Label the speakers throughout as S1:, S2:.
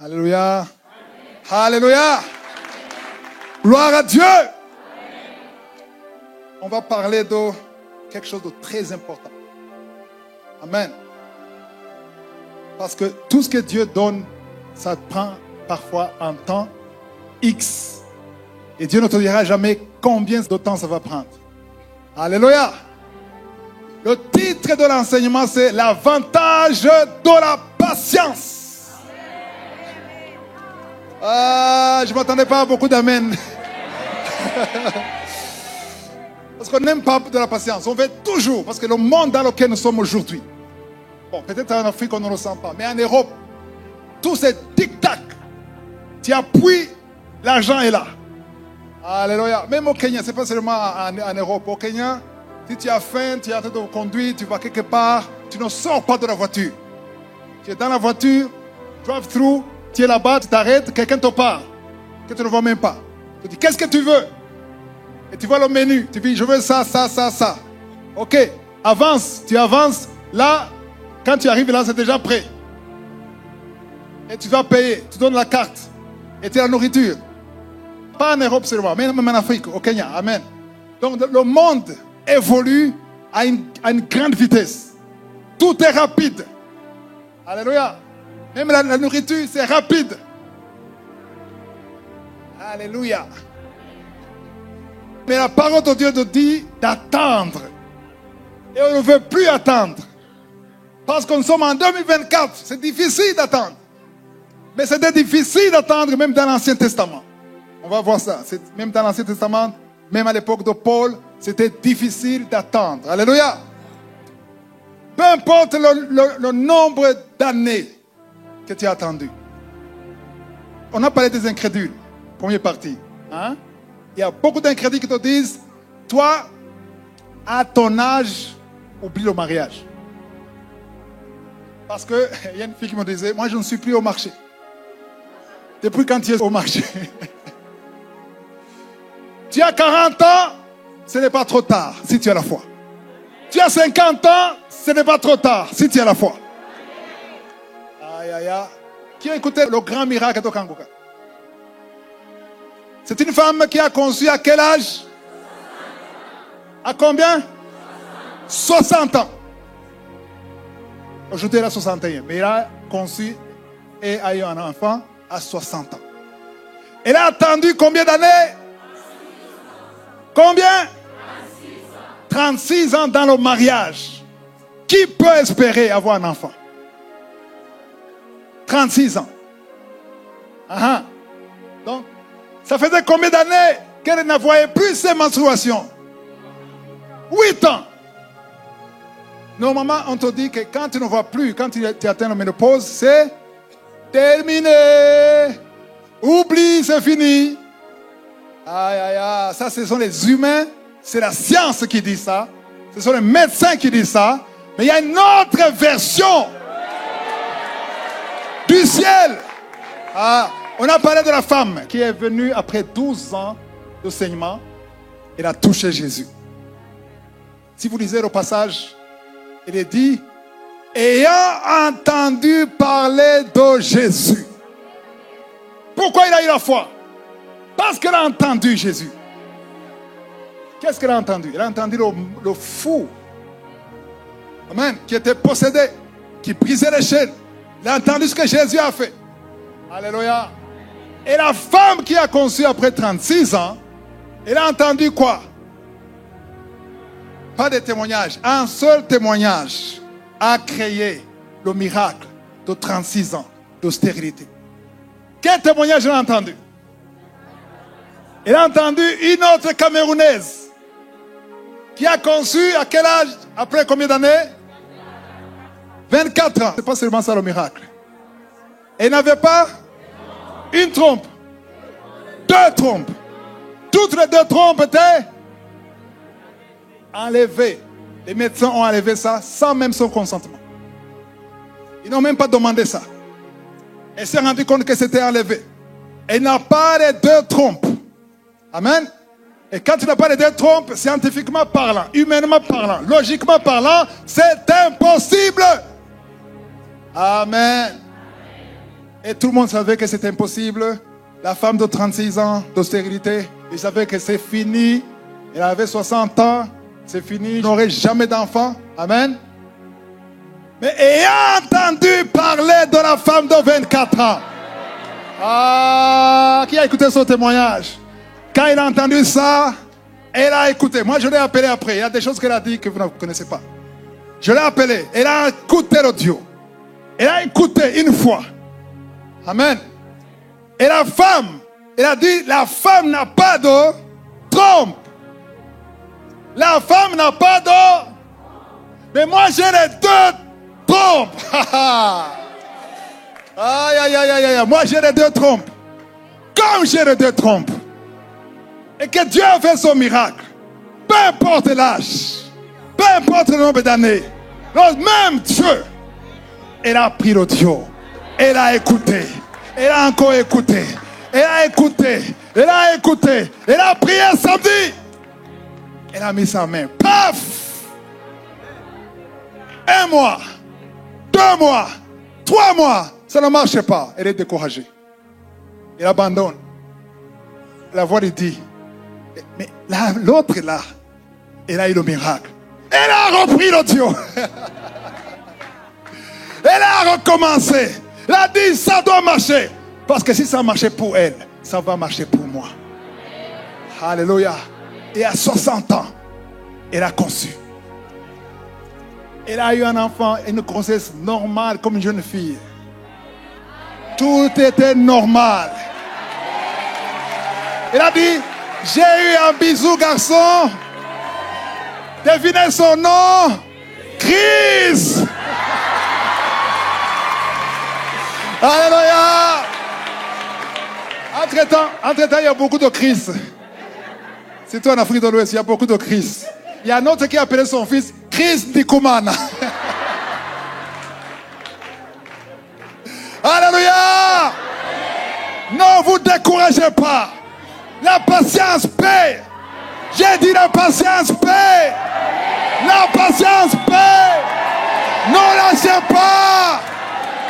S1: Alléluia. Alléluia. Gloire à Dieu. On va parler de quelque chose de très important. Amen. Parce que tout ce que Dieu donne, ça prend parfois un temps X. Et Dieu ne te dira jamais combien de temps ça va prendre. Alléluia. Le titre de l'enseignement, c'est l'avantage de la patience. Je ne m'attendais pas à beaucoup d'amen. Parce qu'on n'aime pas de la patience. On veut toujours, parce que le monde dans lequel nous sommes aujourd'hui, bon, peut-être en Afrique on ne le sent pas, mais en Europe, tout c'est tic-tac. Tu appuies, l'argent est là. Alléluia. Même au Kenya, ce n'est pas seulement en Europe. Au Kenya, si tu as faim, tu es en train de conduire, tu vas quelque part, tu ne sors pas de la voiture. Tu es dans la voiture, drive-through, tu es là-bas, tu t'arrêtes, quelqu'un te parle, que tu ne vois même pas. Tu dis, qu'est-ce que tu veux? Et tu vois le menu, tu dis, je veux ça, ça, ça, ça. Ok, avance, tu avances. Là, quand tu arrives là, c'est déjà prêt. Et tu vas payer, tu donnes la carte. Et tu as la nourriture. Pas en Europe seulement, mais même en Afrique, au Kenya. Amen. Donc le monde évolue à une grande vitesse. Tout est rapide. Alléluia. Même la nourriture, c'est rapide. Alléluia. Mais la parole de Dieu te dit d'attendre. Et on ne veut plus attendre. Parce que nous sommes en 2024. C'est difficile d'attendre. Mais c'était difficile d'attendre même dans l'Ancien Testament. On va voir ça. Même dans l'Ancien Testament, même à l'époque de Paul, c'était difficile d'attendre. Alléluia. Peu importe le nombre d'années que tu as attendu. On a parlé des incrédules. Première partie. Hein? Il y a beaucoup d'incrédules qui te disent, toi, à ton âge, oublie le mariage. Parce qu'il y a une fille qui me disait, moi je ne suis plus au marché. Depuis quand tu es au marché? Tu as 40 ans, ce n'est pas trop tard si tu as la foi. Tu as 50 ans, ce n'est pas trop tard si tu as la foi. Aïe, aïe, aïe. Qui a écouté le grand miracle de Kangoka? C'est une femme qui a conçu à quel âge? À combien? 60 ans. Aujourd'hui, elle a 61. Mais elle a conçu et a eu un enfant à 60 ans. Elle a attendu combien d'années? Combien? 36 ans dans le mariage. Qui peut espérer avoir un enfant? 36 ans. Donc, ça faisait combien d'années qu'elle ne voyait plus ses menstruations? 8 ans. Normalement, on te dit que quand tu ne vois plus, quand tu atteins la ménopause, c'est terminé. Oublie, c'est fini. Aïe, aïe, aïe. Ça, ce sont les humains. C'est la science qui dit ça. Ce sont les médecins qui disent ça. Mais il y a une autre version du ciel. On a parlé de la femme qui est venue après 12 ans de saignement. Elle a touché Jésus. Si vous lisez le passage, il est dit, ayant entendu parler de Jésus. Pourquoi il a eu la foi? Parce qu'elle a entendu Jésus. Qu'est-ce qu'elle a entendu? Elle a entendu le fou. Amen. Qui était possédé, qui brisait les chaînes. Elle a entendu ce que Jésus a fait. Alléluia. Et la femme qui a conçu après 36 ans, elle a entendu quoi? Pas de témoignage. Un seul témoignage a créé le miracle de 36 ans de stérilité. Quel témoignage elle a entendu? Elle a entendu une autre Camerounaise qui a conçu à quel âge? Après combien d'années? 24 ans. C'est pas seulement ça le miracle. Elle n'avait pas une trompe, 2 trompes. Toutes les 2 trompes étaient enlevées. Les médecins ont enlevé ça sans même son consentement. Ils n'ont même pas demandé ça. Elle s'est rendue compte que c'était enlevé. Elle n'a pas les 2 trompes. Amen. Et quand tu n'as pas les 2 trompes, scientifiquement parlant, humainement parlant, logiquement parlant, c'est impossible. Amen. Et tout le monde savait que c'était impossible. La femme de 36 ans de stérilité, il savait que c'est fini. Elle avait 60 ans, c'est fini. Il n'aurait jamais d'enfant. Amen. Mais ayant entendu parler de la femme de 24 ans, qui a écouté son témoignage? Quand il a entendu ça, elle a écouté. Moi, je l'ai appelé après. Il y a des choses qu'elle a dit que vous ne connaissez pas. Je l'ai appelé. Elle a écouté l'audio. Elle a écouté une fois. Amen. Et la femme, elle a dit, la femme n'a pas de trompe. La femme n'a pas de... Mais moi, j'ai les deux trompes. Aïe, aïe, aïe, aïe, aïe. Moi, j'ai les deux trompes. Comme j'ai les deux trompes. Et que Dieu a fait son miracle. Peu importe l'âge. Peu importe le nombre d'années. Même Dieu. Elle a pris l'audio. Elle a écouté. Elle a encore écouté. Elle a écouté. Elle a écouté. Elle a prié samedi. Elle a mis sa main. Paf! 1 mois. 2 mois. 3 mois. Ça ne marche pas. Elle est découragée. Elle abandonne. La voix lui dit. Mais l'autre là. Elle a eu le miracle. Elle a repris l'audio. Elle a recommencé. Elle a dit, ça doit marcher. Parce que si ça marchait pour elle, ça va marcher pour moi. Alléluia. Et à 60 ans, elle a conçu. Elle a eu un enfant, une grossesse normale comme une jeune fille. Tout était normal. Elle a dit, j'ai eu un bisou garçon. Devinez son nom? Chris. Alléluia. Entre-temps, il y a beaucoup de Christ. C'est toi en Afrique de l'Ouest, il y a beaucoup de Christ. Il y a un autre qui a appelé son fils Christ Dikumana. Alléluia. Ne vous découragez pas. La patience paie. J'ai dit la patience paie. La patience paie. Ne lâchez pas.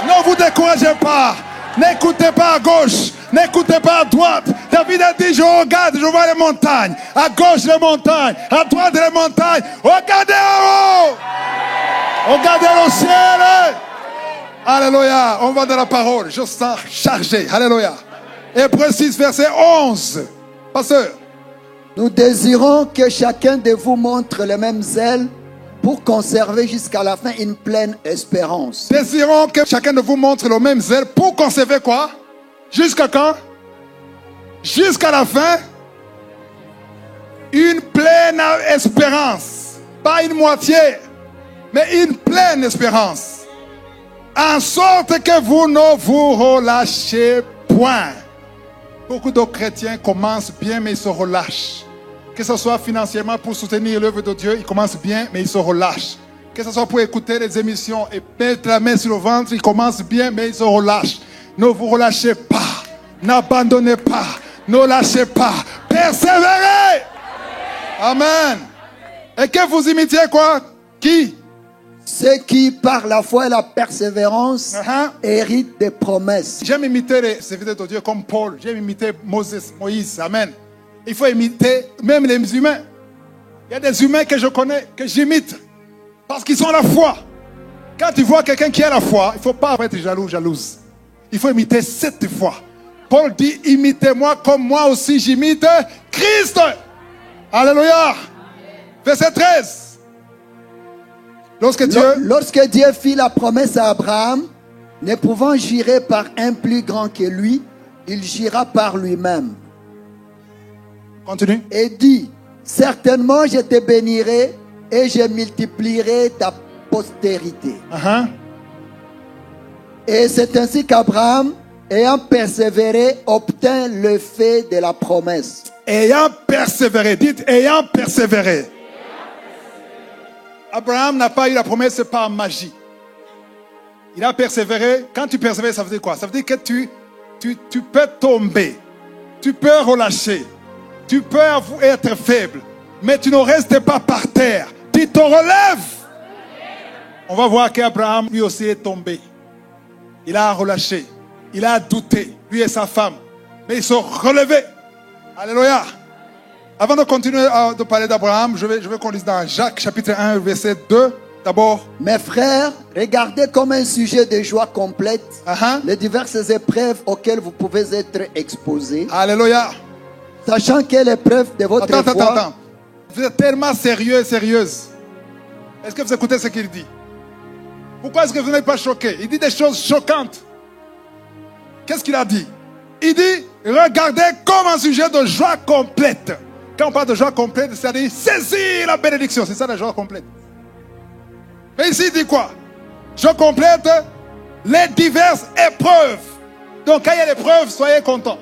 S1: Ne vous découragez pas. N'écoutez pas à gauche. N'écoutez pas à droite. David a dit, je regarde, je vois les montagnes. À gauche les montagnes. À droite les montagnes. Regardez en haut. Regardez le ciel. Alléluia. On va dans la parole. Je sens chargé. Alléluia. Hébreux 6, verset 11. Pasteur.
S2: Nous désirons que chacun de vous montre le même zèle pour conserver jusqu'à la fin une pleine espérance.
S1: Désirons que chacun de vous montre le même zèle pour conserver quoi? Jusqu'à quand? Jusqu'à la fin. Une pleine espérance. Pas une moitié, mais une pleine espérance. En sorte que vous ne vous relâchez point. Beaucoup de chrétiens commencent bien, mais ils se relâchent. Que ce soit financièrement pour soutenir l'œuvre de Dieu, ils commencent bien, mais ils se relâchent. Que ce soit pour écouter les émissions et mettre la main sur le ventre, ils commencent bien, mais ils se relâchent. Ne vous relâchez pas. N'abandonnez pas. Ne lâchez pas. Persévérez. Amen. Et que vous imitiez quoi? Qui?
S2: Ceux qui, par la foi et la persévérance, héritent des promesses.
S1: J'aime imiter les serviteurs de Dieu comme Paul. J'aime imiter Moïse. Amen. Il faut imiter même les humains. Il y a des humains que je connais, que j'imite. Parce qu'ils ont la foi. Quand tu vois quelqu'un qui a la foi, il ne faut pas être jaloux, jalouse. Il faut imiter cette foi. Paul dit, imitez-moi comme moi aussi j'imite Christ. Alléluia. Verset 13. Lorsque
S2: Dieu fit la promesse à Abraham, ne pouvant jurer par un plus grand que lui, il jura par lui-même.
S1: Continue.
S2: Et dit, certainement je te bénirai et je multiplierai ta postérité. Et c'est ainsi qu'Abraham, ayant persévéré, obtint le fait de la promesse.
S1: Ayant persévéré, dites ayant persévéré. Abraham n'a pas eu la promesse par magie. Il a persévéré. Quand tu persévères, ça veut dire quoi? Ça veut dire que tu peux tomber. Tu peux relâcher. Tu peux être faible. Mais tu ne restes pas par terre. Tu te relèves. On va voir qu'Abraham lui aussi est tombé. Il a relâché. Il a douté, lui et sa femme. Mais ils sont relevés. Alléluia. Avant de continuer de parler d'Abraham, je veux qu'on lise dans Jacques chapitre 1, verset 2. D'abord.
S2: Mes frères, regardez comme un sujet de joie complète les diverses épreuves auxquelles vous pouvez être exposés.
S1: Alléluia.
S2: Sachant que l'épreuve de votre foi...
S1: Attends. Vous êtes tellement sérieux et sérieuse. Est-ce que vous écoutez ce qu'il dit? Pourquoi est-ce que vous n'êtes pas choqués? Il dit des choses choquantes. Qu'est-ce qu'il a dit? Il dit, regardez comme un sujet de joie complète. Quand on parle de joie complète, c'est-à-dire saisir la bénédiction. C'est ça la joie complète. Mais ici, il dit quoi? Joie complète, les diverses épreuves. Donc, quand il y a l'épreuve, soyez contents.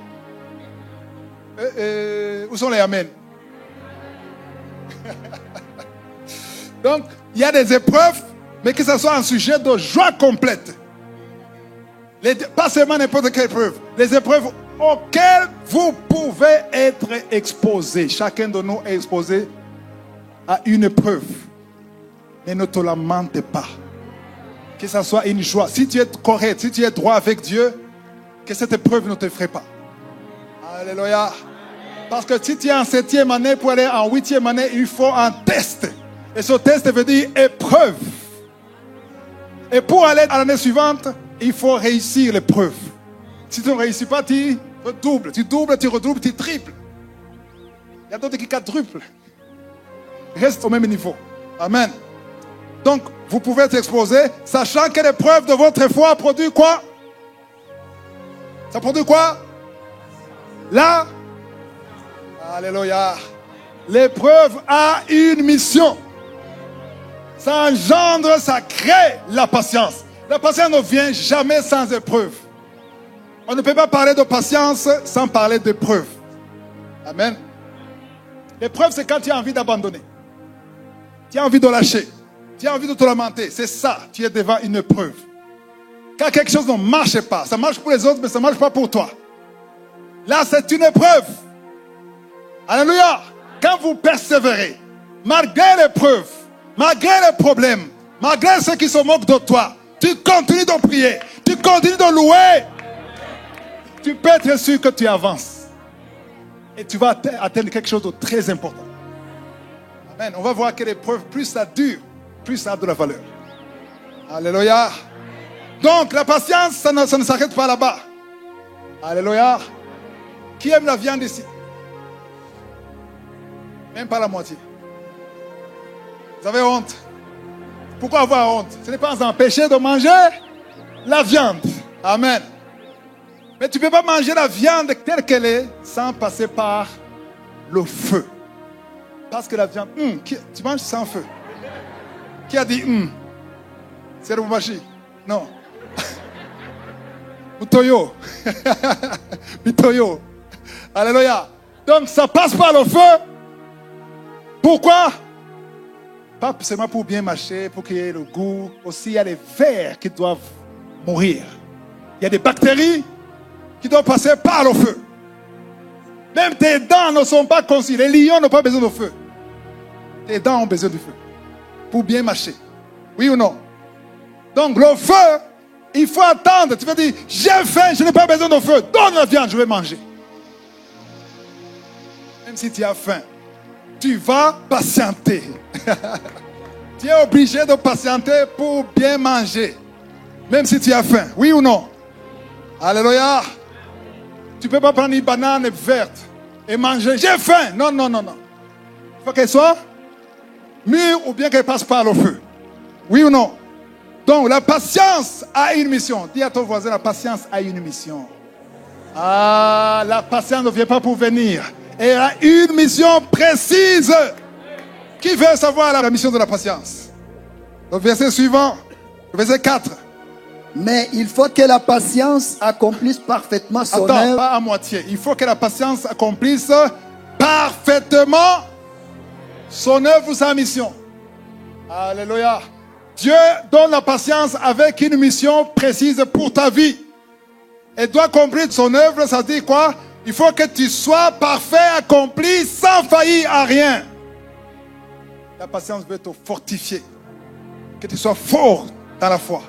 S1: Où sont les amens? Donc, il y a des épreuves, mais que ce soit un sujet de joie complète. Pas seulement n'importe quelle épreuve. Les épreuves auxquelles vous pouvez être exposés. Chacun de nous est exposé à une épreuve. Mais ne te lamente pas. Que ce soit une joie. Si tu es correct, si tu es droit avec Dieu, que cette épreuve ne te ferait pas. Alléluia. Parce que si tu es en 7e année, pour aller en 8e année, il faut un test. Et ce test veut dire épreuve. Et pour aller à l'année suivante, il faut réussir l'épreuve. Si tu ne réussis pas, tu redoubles. Tu doubles, tu redoubles, tu triples. Il y a d'autres qui quadruplent. Reste au même niveau. Amen. Donc, vous pouvez être exposé, sachant que l'épreuve de votre foi produit quoi? Ça produit quoi? Là. Alléluia. L'épreuve a une mission. Ça engendre, ça crée la patience. La patience ne vient jamais sans épreuve. On ne peut pas parler de patience sans parler d'épreuve. Amen. L'épreuve, c'est quand tu as envie d'abandonner. Tu as envie de lâcher. Tu as envie de te lamenter. C'est ça, tu es devant une épreuve. Quand quelque chose ne marche pas, ça marche pour les autres, mais ça ne marche pas pour toi. Là, c'est une épreuve. Alléluia. Quand vous persévérez, malgré l'épreuve, malgré les problèmes, malgré ceux qui se moquent de toi, tu continues de prier, tu continues de louer, tu peux être sûr que tu avances. Et tu vas atteindre quelque chose de très important. Amen. On va voir que l'épreuve, plus ça dure, plus ça a de la valeur. Alléluia. Donc la patience, ça ne s'arrête pas là-bas. Alléluia. Qui aime la viande ici? Même pas la moitié. Vous avez honte. Pourquoi avoir honte? Ce n'est pas un péché de manger la viande. Amen. Mais tu ne peux pas manger la viande telle qu'elle est sans passer par le feu. Parce que la viande, tu manges sans feu. Qui a dit c'est le Boubachi? Non. Mutoyo. Mitoyo. Alléluia. Donc ça passe par le feu. Pourquoi? Pas seulement pour bien mâcher, pour qu'il y ait le goût. Aussi, il y a les vers qui doivent mourir. Il y a des bactéries qui doivent passer par le feu. Même tes dents ne sont pas conçues. Les lions n'ont pas besoin de feu. Tes dents ont besoin du feu. Pour bien mâcher. Oui ou non? Donc le feu, il faut attendre. Tu vas dire, j'ai faim, je n'ai pas besoin de feu. Donne la viande, je vais manger. Même si tu as faim, tu vas patienter. Tu es obligé de patienter pour bien manger. Même si tu as faim. Oui ou non? Alléluia. Tu ne peux pas prendre une banane verte et manger. J'ai faim. Non. Il faut qu'elle soit mûre ou bien qu'elle passe par le feu. Oui ou non? Donc la patience a une mission. Dis à ton voisin, la patience a une mission. Ah, la patience ne vient pas pour venir. Elle a une mission précise. Qui veut savoir la mission de la patience? Le verset suivant, le verset 4.
S2: Mais il faut que la patience accomplisse parfaitement son œuvre.
S1: Attends, pas à moitié. Il faut que la patience accomplisse parfaitement son œuvre ou sa mission. Alléluia. Dieu donne la patience avec une mission précise pour ta vie. Elle doit accomplir son œuvre, ça dit quoi? Il faut que tu sois parfait, accompli, sans faillir à rien. La patience veut te fortifier. Que tu sois fort dans la foi.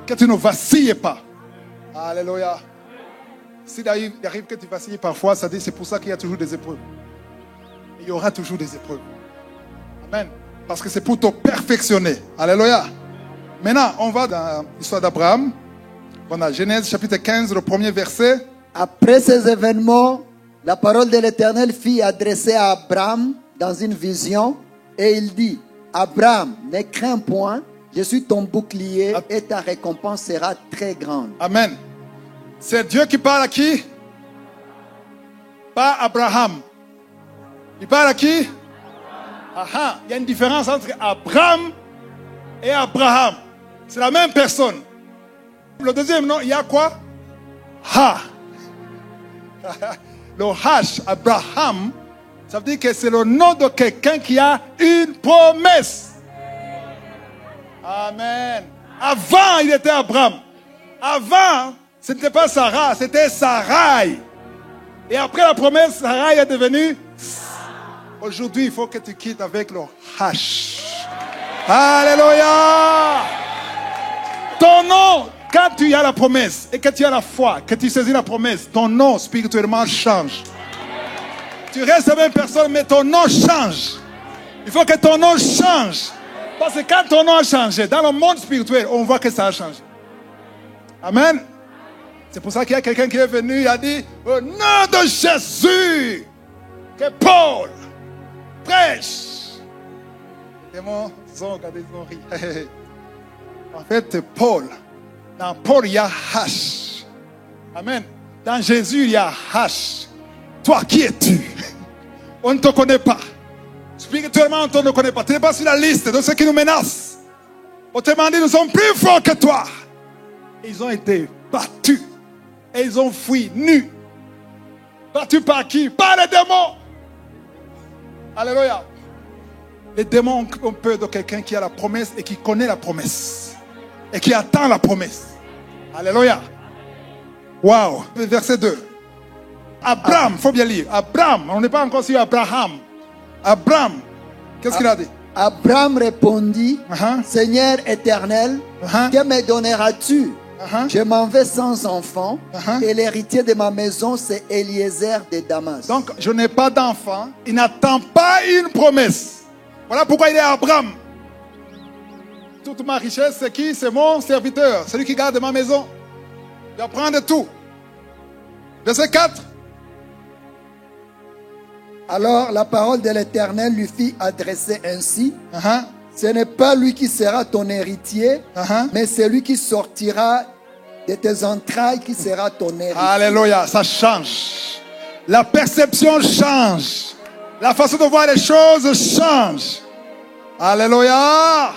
S1: Que tu ne vacilles pas. Alléluia. S'il arrive que tu vacilles parfois, ça dit c'est pour ça qu'il y a toujours des épreuves. Il y aura toujours des épreuves. Amen. Parce que c'est pour te perfectionner. Alléluia. Maintenant, on va dans l'histoire d'Abraham. On a Genèse chapitre 15, le premier verset.
S2: Après ces événements, la parole de l'Éternel fut adressée à Abraham dans une vision et il dit, Abraham, ne crains point, je suis ton bouclier et ta récompense sera très grande.
S1: Amen. C'est Dieu qui parle à qui? Pas Abraham. Il parle à qui? Aha, il y a une différence entre Abraham et Abraham. C'est la même personne. Le deuxième nom, il y a quoi? Ha. Le H, Abraham, ça veut dire que c'est le nom de quelqu'un qui a une promesse. Amen. Avant, il était Abraham. Avant, ce n'était pas Sarah, c'était Sarai. Et après la promesse, Sarai est devenue. Aujourd'hui, il faut que tu quittes avec le H. Alléluia. Ton nom, quand tu as la promesse et que tu as la foi, que tu saisis la promesse, ton nom spirituellement change. Tu restes la même personne, mais ton nom change. Il faut que ton nom change. Parce que quand ton nom a changé, dans le monde spirituel, on voit que ça a changé. Amen. C'est pour ça qu'il y a quelqu'un qui est venu et a dit, au nom de Jésus, que Paul prêche. Les démons ont regardé, ils ont ri. En fait, Paul, dans Paul, il y a H. Amen. Dans Jésus, il y a H. Toi, qui es-tu? On ne te connaît pas. Spirituellement, on ne te connaît pas. Tu n'es pas sur la liste de ceux qui nous menacent. On te demande, nous sommes plus forts que toi. Et ils ont été battus. Et ils ont fui nus. Battus par qui? Par les démons. Alléluia. Les démons ont peur de quelqu'un qui a la promesse et qui connaît la promesse. Et qui attend la promesse. Alléluia. Wow. Verset 2. Abraham, il faut bien lire. Abraham, on n'est pas encore sur Abraham. Abraham, qu'est-ce qu'il a dit?
S2: Abraham répondit, Seigneur éternel, que me donneras-tu? Je m'en vais sans enfant et l'héritier de ma maison c'est Eliezer de Damas.
S1: Donc je n'ai pas d'enfant, il n'attend pas une promesse. Voilà pourquoi il est Abraham. Toute ma richesse c'est qui? C'est mon serviteur, celui qui garde ma maison. Il va prendre tout. Verset 4.
S2: Alors la parole de l'Éternel lui fit adresser ainsi. Ce n'est pas lui qui sera ton héritier, mais celui qui sortira de tes entrailles qui sera ton héritier. Alléluia,
S1: ça change. La perception change. La façon de voir les choses change. Alléluia.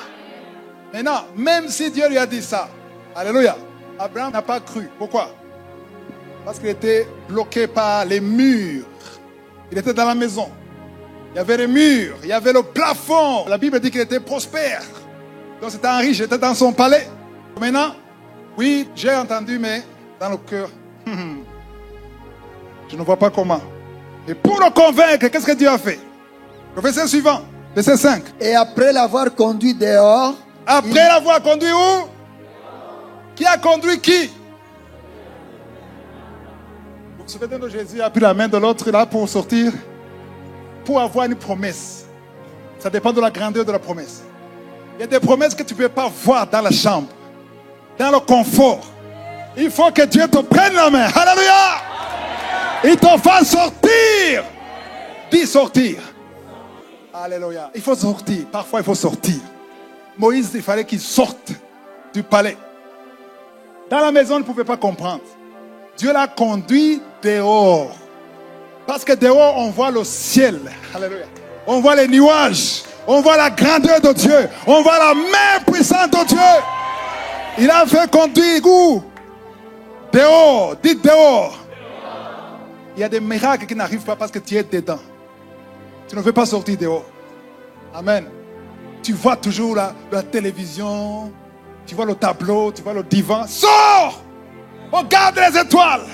S1: Maintenant, même si Dieu lui a dit ça, alléluia, Abraham n'a pas cru. Pourquoi? Parce qu'il était bloqué par les murs. Il était dans la maison. Il y avait les murs, il y avait le plafond. La Bible dit qu'il était prospère. Donc c'était un riche, il était dans son palais. Maintenant, oui, j'ai entendu, mais dans le cœur, je ne vois pas comment. Et pour le convaincre, qu'est-ce que Dieu a fait? Le verset suivant, verset 5.
S2: Et après l'avoir conduit dehors.
S1: Après l'avoir conduit où? Qui a conduit qui? Vous vous souvenez de Jésus a pris la main de l'autre là pour sortir? Pour avoir une promesse. Ça dépend de la grandeur de la promesse. Il y a des promesses que tu ne peux pas voir dans la chambre, dans le confort. Il faut que Dieu te prenne la main. Alléluia. Il te fasse sortir. Dis sortir. Alléluia. Il faut sortir. Parfois, il faut sortir. Moïse, il fallait qu'il sorte du palais. Dans la maison, il ne pouvait pas comprendre. Dieu l'a conduit dehors. Parce que dehors, on voit le ciel. Alléluia. On voit les nuages. On voit la grandeur de Dieu. On voit la main puissante de Dieu. Il a fait conduire où? Dehors. Dites dehors. Il y a des miracles qui n'arrivent pas parce que tu es dedans. Tu ne veux pas sortir dehors. Amen. Tu vois toujours la télévision. Tu vois le tableau. Tu vois le divan. Sors! Regarde les étoiles.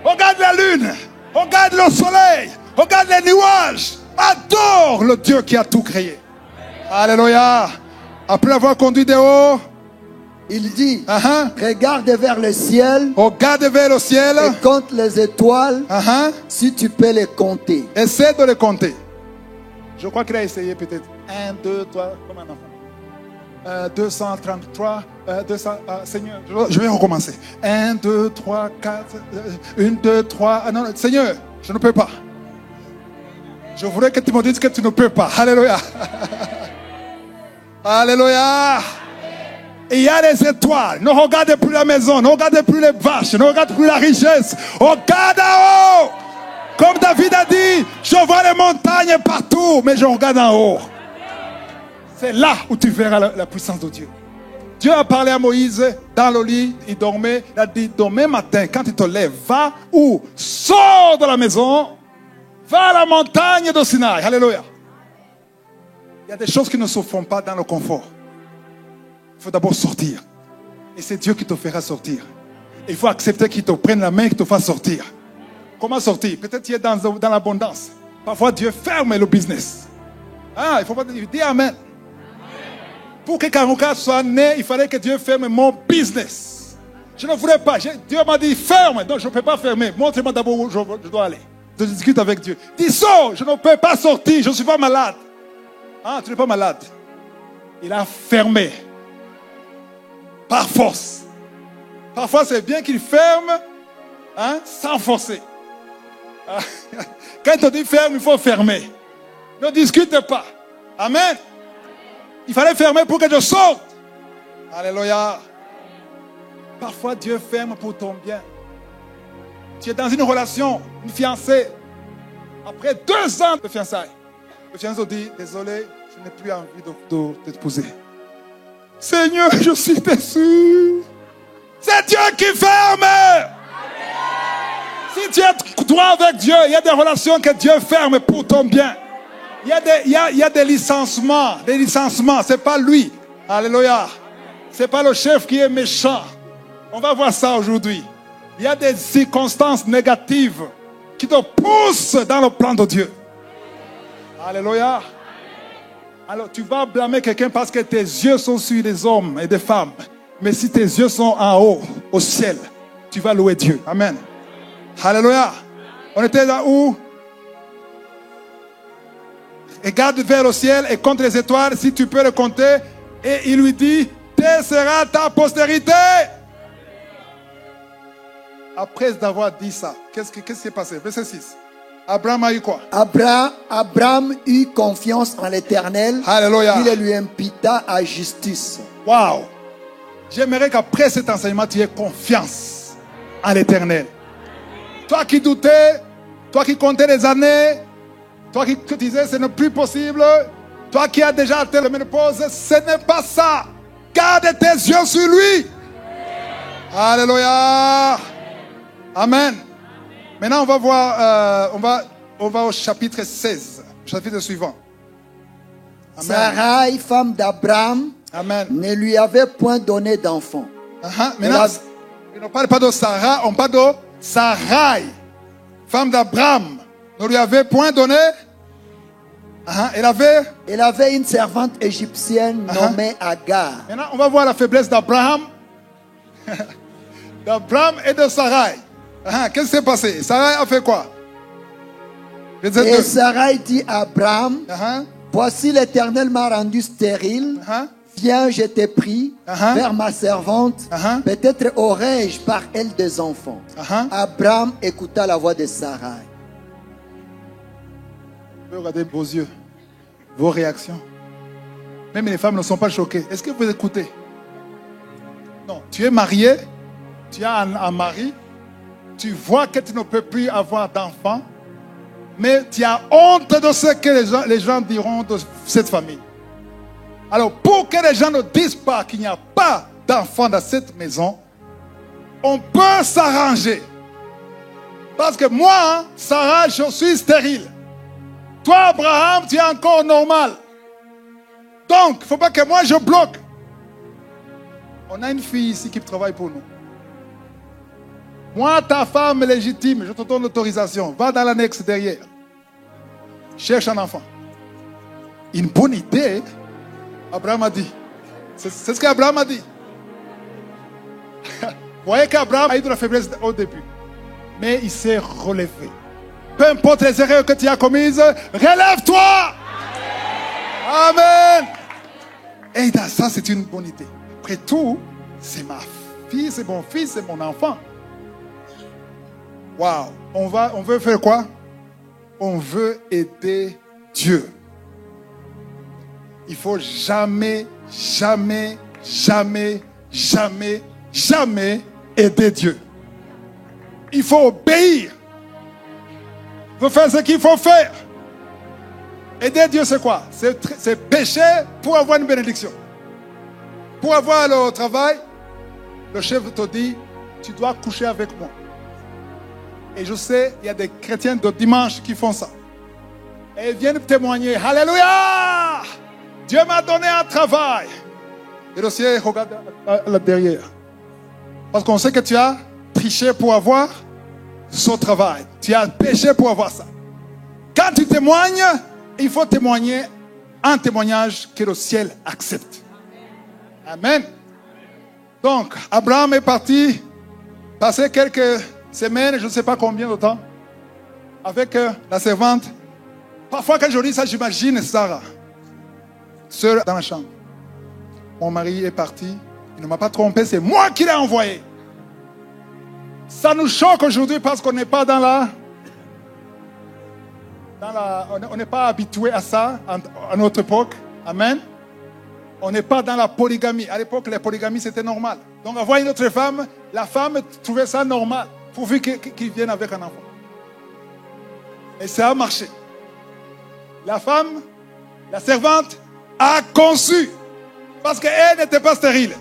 S1: Regarde la lune. Regarde le soleil. Regarde les nuages. Adore le Dieu qui a tout créé. Alléluia. Après avoir conduit dehors,
S2: Il dit,
S1: Uh-huh.
S2: regarde vers le ciel
S1: Regarde vers le ciel.
S2: et compte les étoiles
S1: Uh-huh.
S2: si tu peux les compter.
S1: Essaie de les compter. Je crois qu'il a essayé peut-être 1, 2, 3, comme un enfant. 233, 200, Seigneur, je vais recommencer. 1, 2, 3, 4, 1, 2, 3. Non, Seigneur, je ne peux pas. Je voudrais que tu me dises que tu ne peux pas. Alléluia. Alléluia. Il y a les étoiles. Ne regardez plus la maison. Ne regardez plus les vaches. Ne regardez plus la richesse. Regarde en haut. Comme David a dit, je vois les montagnes partout, mais je regarde en haut. C'est là où tu verras la puissance de Dieu. Dieu a parlé à Moïse dans le lit, il dormait. Il a dit, demain matin, quand tu te lèves, va où? Sors de la maison. Va à la montagne de Sinaï. Alléluia. Il y a des choses qui ne se font pas dans le confort. Il faut d'abord sortir. Et c'est Dieu qui te fera sortir. Il faut accepter qu'il te prenne la main et qu'il te fasse sortir. Comment sortir? Peut-être tu es dans l'abondance. Parfois Dieu ferme le business. Ah, il faut pas dire Amen. Pour que Karuka soit né, il fallait que Dieu ferme mon business. Je ne voulais pas. Dieu m'a dit ferme, donc je ne peux pas fermer. Montre-moi d'abord où je dois aller. Je discute avec Dieu. Dis sors, je ne peux pas sortir, je ne suis pas malade. Ah, tu n'es pas malade. Il a fermé. Par force. Parfois c'est bien qu'il ferme, hein, sans forcer. Quand il te dit ferme, il faut fermer. Ne discute pas. Amen. Il fallait fermer pour que je sorte. Alléluia. Parfois Dieu ferme pour ton bien. Tu es dans une relation, une fiancée. Après 2 ans de fiançailles, le fiancé dit, désolé, je n'ai plus envie de t'épouser. Seigneur, je suis déçu. C'est Dieu qui ferme. Si tu es droit avec Dieu, il y a des relations que Dieu ferme pour ton bien. Il y a des licenciements. Des licenciements, ce n'est pas lui. Alléluia. Ce n'est pas le chef qui est méchant. On va voir ça aujourd'hui. Il y a des circonstances négatives qui te poussent dans le plan de Dieu. Alléluia. Alors tu vas blâmer quelqu'un parce que tes yeux sont sur les hommes et des femmes. Mais si tes yeux sont en haut, au ciel, tu vas louer Dieu. Amen. Alléluia. On était là où? Regarde vers le ciel et compte les étoiles si tu peux le compter. Et il lui dit, telle sera ta postérité. Après d'avoir dit ça, qu'est-ce qui s'est passé? Verset 6. Abraham a eu quoi?
S2: Abraham eut confiance en l'Éternel.
S1: Alléluia.
S2: Il lui imputa à justice.
S1: Waouh. J'aimerais qu'après cet enseignement, tu aies confiance en l'Éternel. Toi qui doutais, toi qui comptais les années, toi qui disais ce n'est plus possible, toi qui as déjà atteint la ménopause, ce n'est pas ça. Garde tes yeux sur lui. Alléluia. Amen. Maintenant, on va voir, on va au chapitre 16, chapitre suivant.
S2: Amen. Sarai, femme d'Abraham, ne lui avait point donné d'enfant.
S1: Maintenant, on ne parle pas de Sarah, on parle de Sarai, femme d'Abraham, ne lui avait point donné. Elle avait
S2: une servante égyptienne nommée Agar.
S1: Maintenant, on va voir la faiblesse d'Abraham, et de Sarai. Qu'est-ce qui s'est passé? Sarai a fait quoi?
S2: Et Sarai dit à Abraham, voici l'Éternel m'a rendu stérile. Viens, je t'ai pris vers ma servante. Peut-être aurai-je par elle des enfants. Abraham écouta la voix de Sarai.
S1: Vous pouvez regarder vos yeux, vos réactions. Même les femmes ne sont pas choquées. Est-ce que vous écoutez? Non, tu es marié, tu as un mari, tu vois que tu ne peux plus avoir d'enfants, mais tu as honte de ce que les gens diront de cette famille. Alors, pour que les gens ne disent pas qu'il n'y a pas d'enfants dans cette maison, on peut s'arranger. Parce que moi, Sarah, je suis stérile. Toi, Abraham, tu es encore normal. Donc, il ne faut pas que moi je bloque. On a une fille ici qui travaille pour nous. Moi, ta femme légitime, je te donne l'autorisation. Va dans l'annexe derrière. Cherche un enfant. Une bonne idée, Abraham a dit. C'est ce qu'Abraham a dit. voyez qu'Abraham a eu de la faiblesse au début. Mais il s'est relevé. Peu importe les erreurs que tu as commises, relève-toi. Amen. Et ça, c'est une bonne idée. Après tout, c'est ma fille, c'est mon fils, c'est mon enfant. Waouh. On veut faire quoi? On veut aider Dieu. Il faut jamais aider Dieu. Il faut obéir. Il faut faire ce qu'il faut faire. Aider Dieu, c'est quoi? C'est pécher pour avoir une bénédiction. Pour avoir le travail, le chef te dit, tu dois coucher avec moi. Et je sais, il y a des chrétiens de dimanche qui font ça. Et ils viennent témoigner. Alléluia! Dieu m'a donné un travail. Et le ciel regarde là derrière. Parce qu'on sait que tu as triché pour avoir ce travail. Tu as péché pour avoir ça. Quand tu témoignes, il faut témoigner un témoignage que le ciel accepte. Amen. Donc, Abraham est parti passer quelques semaines, je ne sais pas combien de temps, avec la servante. Parfois, quand je lis ça, j'imagine Sarah, seule dans la chambre. Mon mari est parti, il ne m'a pas trompé, c'est moi qui l'ai envoyé. Ça nous choque aujourd'hui parce qu'on n'est pas on n'est pas habitué à ça à notre époque. Amen. On n'est pas dans la polygamie. À l'époque, la polygamie, c'était normal. Donc, avoir une autre femme, la femme trouvait ça normal, pourvu qu'il vienne avec un enfant. Et ça a marché. La femme, la servante, a conçu. Parce qu'elle n'était pas stérile.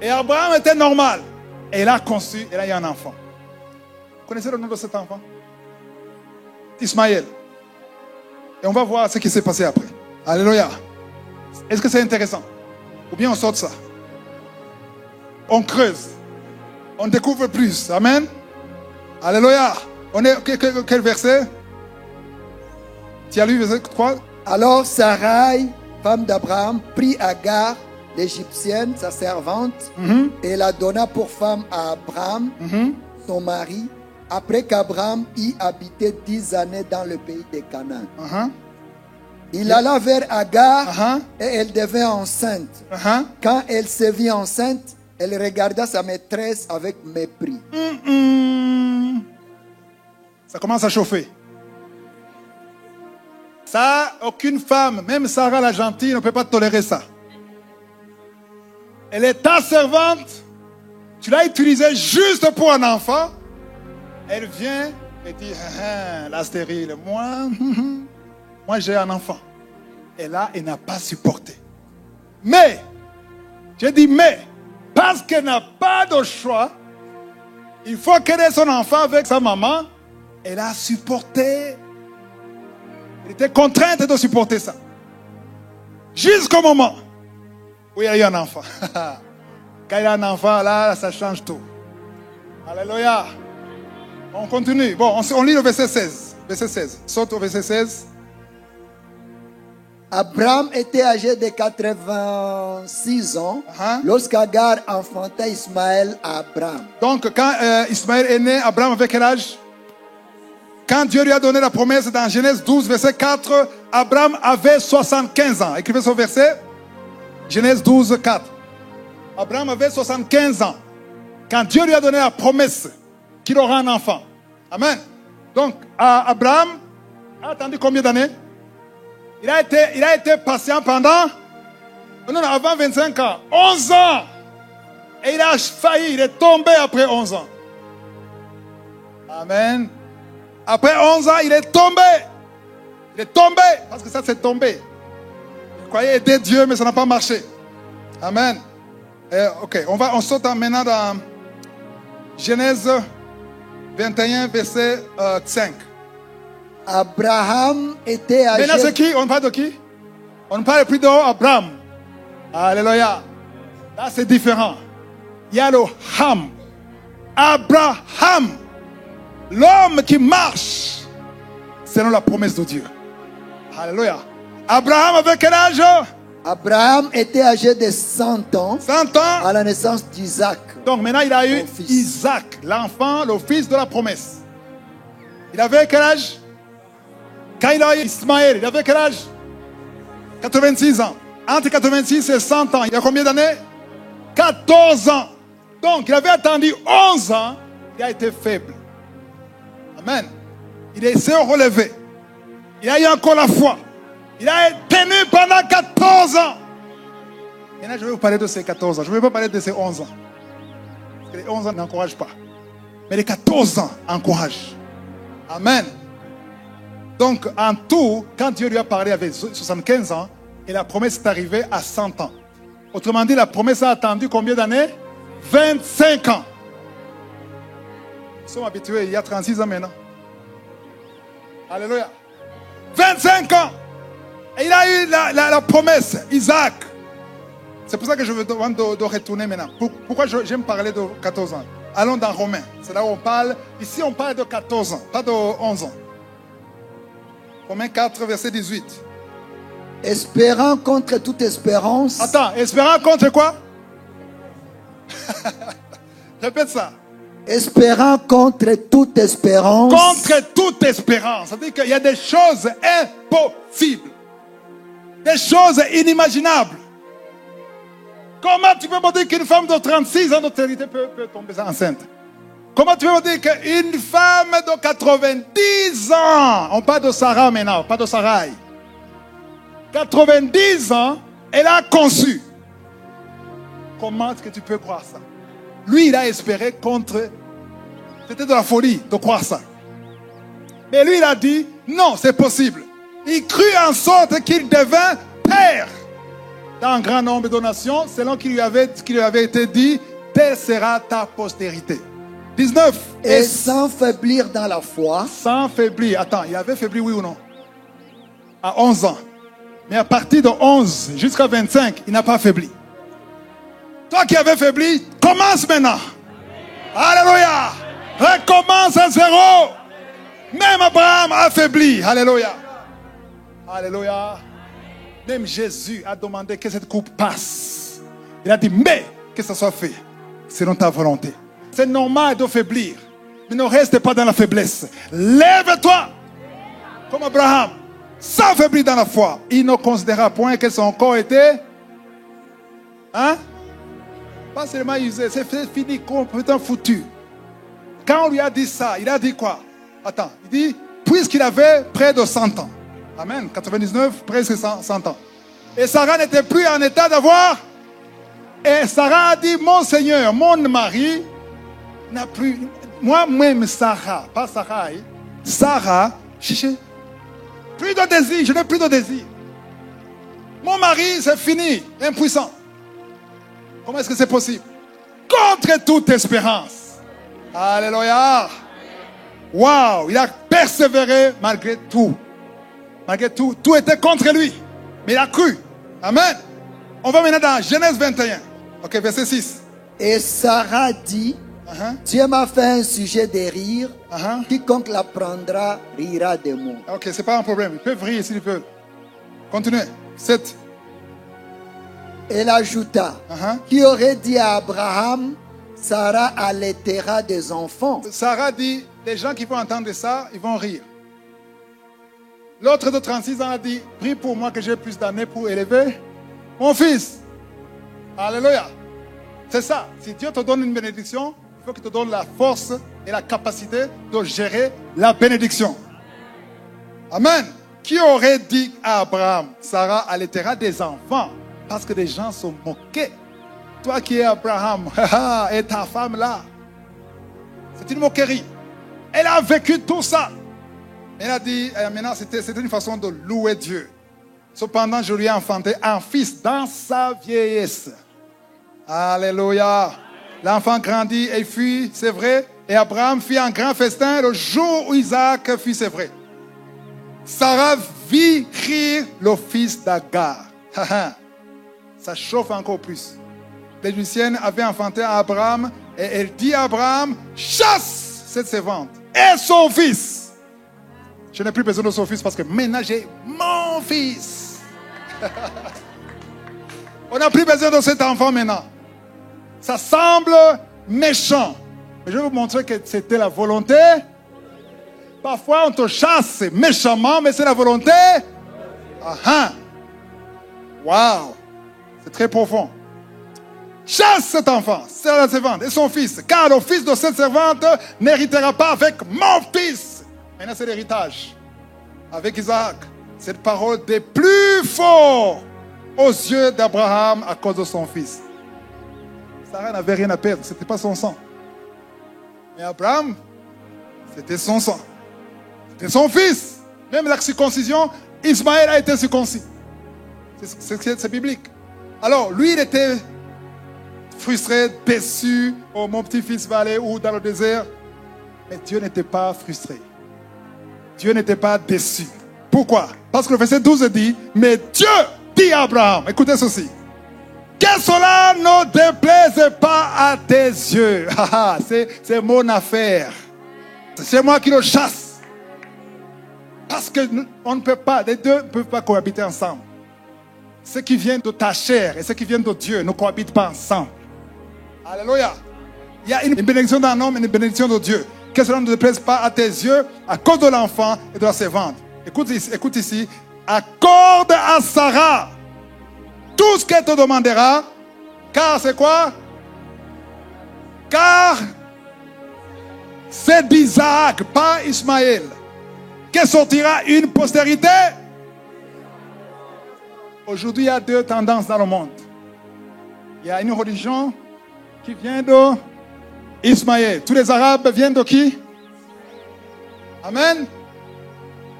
S1: Et Abraham était normal. Et elle a conçu, elle a eu un enfant. Vous connaissez le nom de cet enfant? Ismaël. Et on va voir ce qui s'est passé après. Alléluia. Est-ce que c'est intéressant? Ou bien on sort de ça? On creuse. On découvre plus. Amen. Alléluia. On est quel verset? Tu as lu verset 3?
S2: Alors Sarai, femme d'Abraham, prit Agar, l'Égyptienne, sa servante, et la donna pour femme à Abraham, son mari, après qu'Abraham y habitait 10 années dans le pays de Canaan. Il alla vers Agar et elle devint enceinte. Quand elle se vit enceinte, elle regarda sa maîtresse avec mépris.
S1: Ça commence à chauffer. Ça, aucune femme, même Sarah la gentille, ne peut pas tolérer ça. Elle est ta servante. Tu l'as utilisée juste pour un enfant. Elle vient et dit, la stérile, moi j'ai un enfant. Et là, elle n'a pas supporté. Mais, j'ai dit mais, parce qu'elle n'a pas de choix, il faut qu'elle ait son enfant avec sa maman. Elle a supporté. Elle était contrainte de supporter ça. Jusqu'au moment où il y a eu un enfant. Quand il y a un enfant, là, ça change tout. Alléluia. On continue. Bon, on lit le verset 16. Verset 16. Saute au verset 16.
S2: Abraham était âgé de 86 ans lorsqu'Agar enfanta Ismaël à Abraham.
S1: Donc, quand Ismaël est né, Abraham avait quel âge? Quand Dieu lui a donné la promesse dans Genèse 12, verset 4, Abraham avait 75 ans. Écrivez ce verset. Genèse 12, 4. Abraham avait 75 ans. Quand Dieu lui a donné la promesse qu'il aura un enfant. Amen. Donc, Abraham a attendu combien d'années? Il a été patient pendant, avant 25 ans, 11 ans. Et il a failli, il est tombé après 11 ans. Amen. Après 11 ans, il est tombé. Il est tombé, parce que ça c'est tombé. Il croyait aider Dieu, mais ça n'a pas marché. Amen. Ok, on saute maintenant dans Genèse 21, verset 5.
S2: Abraham était âgé...
S1: Maintenant c'est qui? On parle de qui? On ne parle plus d'Abraham. Alléluia. Là c'est différent. Il y a le Ham. Abraham. L'homme qui marche selon la promesse de Dieu. Alléluia. Abraham avait quel âge?
S2: Abraham était âgé de 100 ans
S1: 100 ans
S2: à la naissance d'Isaac.
S1: Donc maintenant, il a eu
S2: Mon fils.
S1: Isaac, l'enfant, le fils de la promesse. Il avait quel âge? Quand il a eu Ismaël, il avait quel âge? 86 ans. Entre 86 et 100 ans, il y a combien d'années? 14 ans. Donc, il avait attendu 11 ans, il a été faible. Amen. Il s'est relevé. Il a eu encore la foi. Il a tenu pendant 14 ans. Maintenant, je vais vous parler de ces 14 ans. Je ne vais pas parler de ces 11 ans. Parce que les 11 ans n'encouragent pas. Mais les 14 ans encouragent. Amen. Donc, en tout, quand Dieu lui a parlé avec 75 ans, et la promesse est arrivée à 100 ans. Autrement dit, la promesse a attendu combien d'années? 25 ans. Nous sommes habitués, il y a 36 ans maintenant. Alléluia. 25 ans. Et il a eu la promesse, Isaac. C'est pour ça que je veux demande de retourner maintenant. Pourquoi j'aime parler de 14 ans? Allons dans Romains. C'est là où on parle. Ici, on parle de 14 ans, pas de 11 ans. Romains 4, verset 18.
S2: Espérant contre toute espérance.
S1: Attends, espérant contre quoi? Répète ça.
S2: Espérant contre toute espérance.
S1: Contre toute espérance. C'est-à-dire qu'il y a des choses impossibles. Des choses inimaginables. Comment tu peux me dire qu'une femme de 36 ans d'autorité peut tomber enceinte? Comment tu peux me dire qu'une femme de 90 ans, on parle de Sarah maintenant, pas de Sarai, 90 ans, elle a conçu. Comment est-ce que tu peux croire ça? Lui, il a espéré contre... C'était de la folie de croire ça. Mais lui, il a dit, non, c'est possible. Il crut en sorte qu'il devint père dans un grand nombre de nations, selon ce qui lui avait été dit, telle sera ta postérité. 19.
S2: Et sans faiblir dans la foi.
S1: Sans faiblir. Attends, il avait faibli, oui ou non? À 11 ans. Mais à partir de 11 jusqu'à 25, il n'a pas faibli. Toi qui avais faibli, commence maintenant. Alléluia. Recommence à zéro. Même Abraham a faibli. Alléluia. Alléluia. Même Jésus a demandé que cette coupe passe. Il a dit, mais que ça soit fait selon ta volonté. C'est normal de faiblir. Mais ne reste pas dans la faiblesse. Lève-toi. Comme Abraham. Sans faiblir dans la foi. Il ne considéra point que son corps était... Hein? Pas seulement usé. C'est fini, complètement foutu. Quand on lui a dit ça, il a dit quoi? Attends, il dit, puisqu'il avait près de 100 ans. Amen, 99, presque 100 ans. Et Sarah n'était plus en état d'avoir. Et Sarah a dit, mon Seigneur, mon mari n'a plus... Moi-même, Sarah, pas Sarah, Sarah, plus de désir, je n'ai plus de désir. Mon mari, c'est fini, impuissant. Comment est-ce que c'est possible? Contre toute espérance. Alléluia. Waouh, il a persévéré malgré tout. Malgré tout, tout était contre lui. Mais il a cru. Amen. On va maintenant dans Genèse 21. Ok, verset 6.
S2: Et Sarah dit, Dieu m'a fait un sujet de rire. Quiconque l'apprendra rira de moi.
S1: Ok, c'est pas un problème. Ils peuvent rire s'ils veulent. Continuez. 7.
S2: Elle ajouta, qui aurait dit à Abraham, Sarah allaitera des enfants.
S1: Sarah dit, les gens qui vont entendre ça, ils vont rire. L'autre de 36 ans a dit, prie pour moi que j'ai plus d'années pour élever mon fils. Alléluia. C'est ça. Si Dieu te donne une bénédiction, il faut qu'il te donne la force et la capacité de gérer la bénédiction. Amen. Qui aurait dit à Abraham, Sarah allaitera des enfants? Parce que les gens sont moqués. Toi qui es Abraham, et ta femme là, c'est une moquerie. Elle a vécu tout ça. Elle a dit, maintenant c'était une façon de louer Dieu. Cependant, je lui ai enfanté un fils dans sa vieillesse. Alléluia. L'enfant grandit et fuit, c'est vrai. Et Abraham fit un grand festin le jour où Isaac fut, c'est vrai. Sarah vit rire le fils d'Agar. Ça chauffe encore plus. L'Égyptienne avait enfanté à Abraham et elle dit à Abraham, chasse cette servante et son fils. Je n'ai plus besoin de son fils parce que maintenant j'ai mon fils. On n'a plus besoin de cet enfant maintenant. Ça semble méchant. Mais je vais vous montrer que c'était la volonté. Parfois, on te chasse méchamment, mais c'est la volonté. Waouh! C'est très profond. Chasse cet enfant, cette servante et son fils, car le fils de cette servante n'héritera pas avec mon fils. Maintenant, c'est l'héritage. Avec Isaac, cette parole des plus forts aux yeux d'Abraham à cause de son fils. Sarah n'avait rien à perdre, ce n'était pas son sang. Mais Abraham, c'était son sang. C'était son fils. Même la circoncision, Ismaël a été circoncis. C'est biblique. Alors, lui, il était frustré, déçu. Oh, mon petit-fils va aller où dans le désert? Mais Dieu n'était pas frustré. Dieu n'était pas déçu. Pourquoi? Parce que le verset 12 dit, mais Dieu dit à Abraham, écoutez ceci, que cela ne déplaise pas à tes yeux. C'est mon affaire. C'est moi qui le chasse. Parce que on ne peut pas, les deux ne peuvent pas cohabiter ensemble. Ce qui vient de ta chair et ce qui vient de Dieu ne cohabitent pas ensemble. Alléluia. Il y a une bénédiction d'un homme et une bénédiction de Dieu. Que cela ne déplaise pas à tes yeux à cause de l'enfant et de la servante. Écoute ici. Accorde à Sarah tout ce qu'elle te demandera. Car c'est quoi? Car c'est d'Isaac, pas Ismaël, que sortira une postérité. Aujourd'hui, il y a deux tendances dans le monde. Il y a une religion qui vient d'Ismaël. Tous les Arabes viennent de qui? Amen.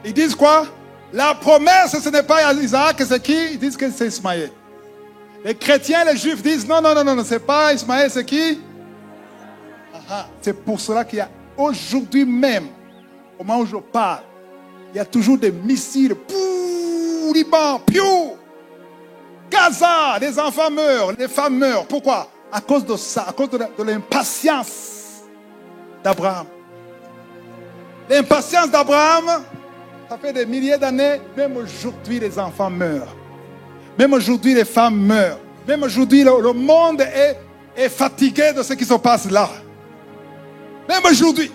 S1: Ils disent quoi? La promesse, ce n'est pas Isaac, c'est qui? Ils disent que c'est Ismaël. Les chrétiens, les juifs disent non, c'est pas Ismaël, c'est qui? C'est pour cela qu'il y a aujourd'hui même, au moment où je parle, il y a toujours des missiles. Pouh, Liban, piou. Gaza, les enfants meurent, les femmes meurent. Pourquoi? À cause de ça, à cause de l'impatience d'Abraham. L'impatience d'Abraham, ça fait des milliers d'années, même aujourd'hui les enfants meurent. Même aujourd'hui les femmes meurent. Même aujourd'hui le monde est fatigué de ce qui se passe là. Même aujourd'hui,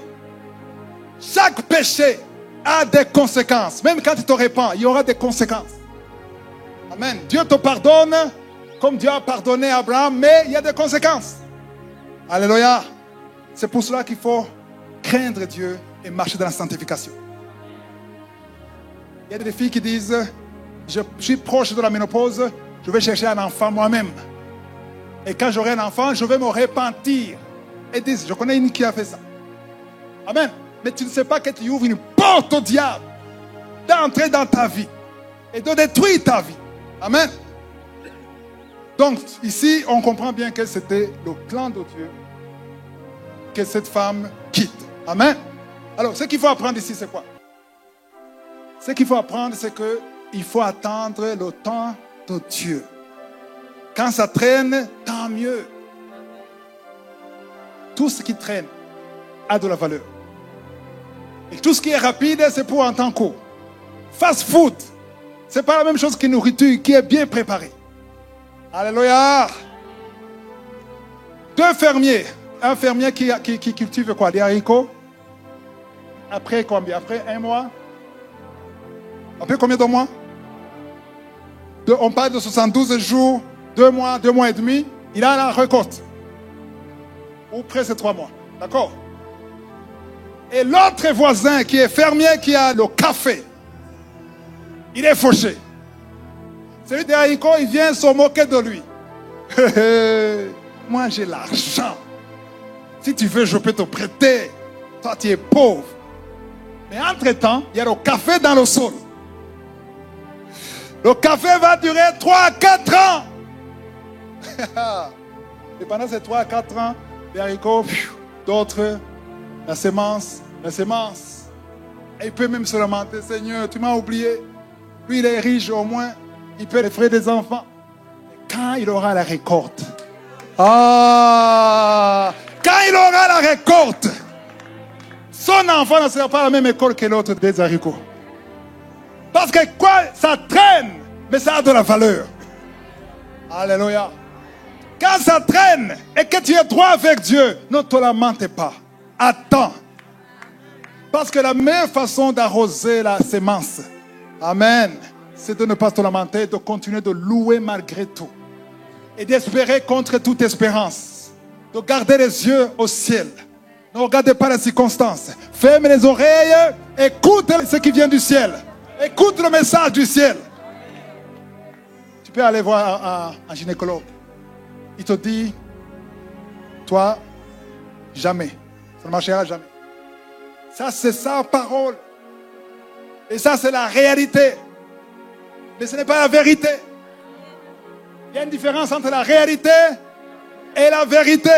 S1: chaque péché a des conséquences. Même quand tu te répands, il y aura des conséquences. Amen. Dieu te pardonne comme Dieu a pardonné à Abraham, mais il y a des conséquences. Alléluia. C'est pour cela qu'il faut craindre Dieu et marcher dans la sanctification. Il y a des filles qui disent, je suis proche de la ménopause, je vais chercher un enfant moi-même. Et quand j'aurai un enfant, je vais me repentir. Et disent, je connais une qui a fait ça. Amen. Mais tu ne sais pas que tu ouvres une porte au diable d'entrer dans ta vie et de détruire ta vie. Amen. Donc, ici, on comprend bien que c'était le plan de Dieu que cette femme quitte. Amen. Alors, ce qu'il faut apprendre ici, c'est quoi? Ce qu'il faut apprendre, c'est qu'il faut attendre le temps de Dieu. Quand ça traîne, tant mieux. Tout ce qui traîne a de la valeur. Et tout ce qui est rapide, c'est pour un temps court. Fast food, c'est pas la même chose qu'une nourriture qui est bien préparée. Alléluia. Deux fermiers. Un fermier qui cultive quoi? Des haricots. Après combien? Après un mois? Après combien de mois? On parle de 72 jours, 2 mois et demi. Il a la récolte. Ou presque 3 mois. D'accord? Et l'autre voisin qui est fermier, qui a le café, il est fauché. Celui des haricots, il vient se moquer de lui. Moi, j'ai l'argent. Si tu veux, je peux te prêter. Toi, tu es pauvre. Mais entre-temps, il y a le café dans le sol. Le café va durer 3 à 4 ans. Et pendant ces 3 à 4 ans, les haricots, d'autres, la sémence. Et il peut même se lamenter, Seigneur, tu m'as oublié. Lui, il est riche au moins, il peut offrir des enfants. Mais quand il aura la récolte, quand il aura la récolte, son enfant ne sera pas à la même école que l'autre des haricots. Parce que quoi, ça traîne, mais ça a de la valeur. Alléluia. Quand ça traîne et que tu es droit avec Dieu, ne te lamente pas. Attends. Parce que la meilleure façon d'arroser la sémence, amen, c'est de ne pas te lamenter, de continuer de louer malgré tout. Et d'espérer contre toute espérance. De garder les yeux au ciel. Ne regardez pas les circonstances. Ferme les oreilles. Écoute ce qui vient du ciel. Écoute le message du ciel. Tu peux aller voir un gynécologue. Il te dit, toi, jamais. Ça ne marchera jamais. Ça, c'est sa parole. Et ça, c'est la réalité. Mais ce n'est pas la vérité. Il y a une différence entre la réalité et la vérité.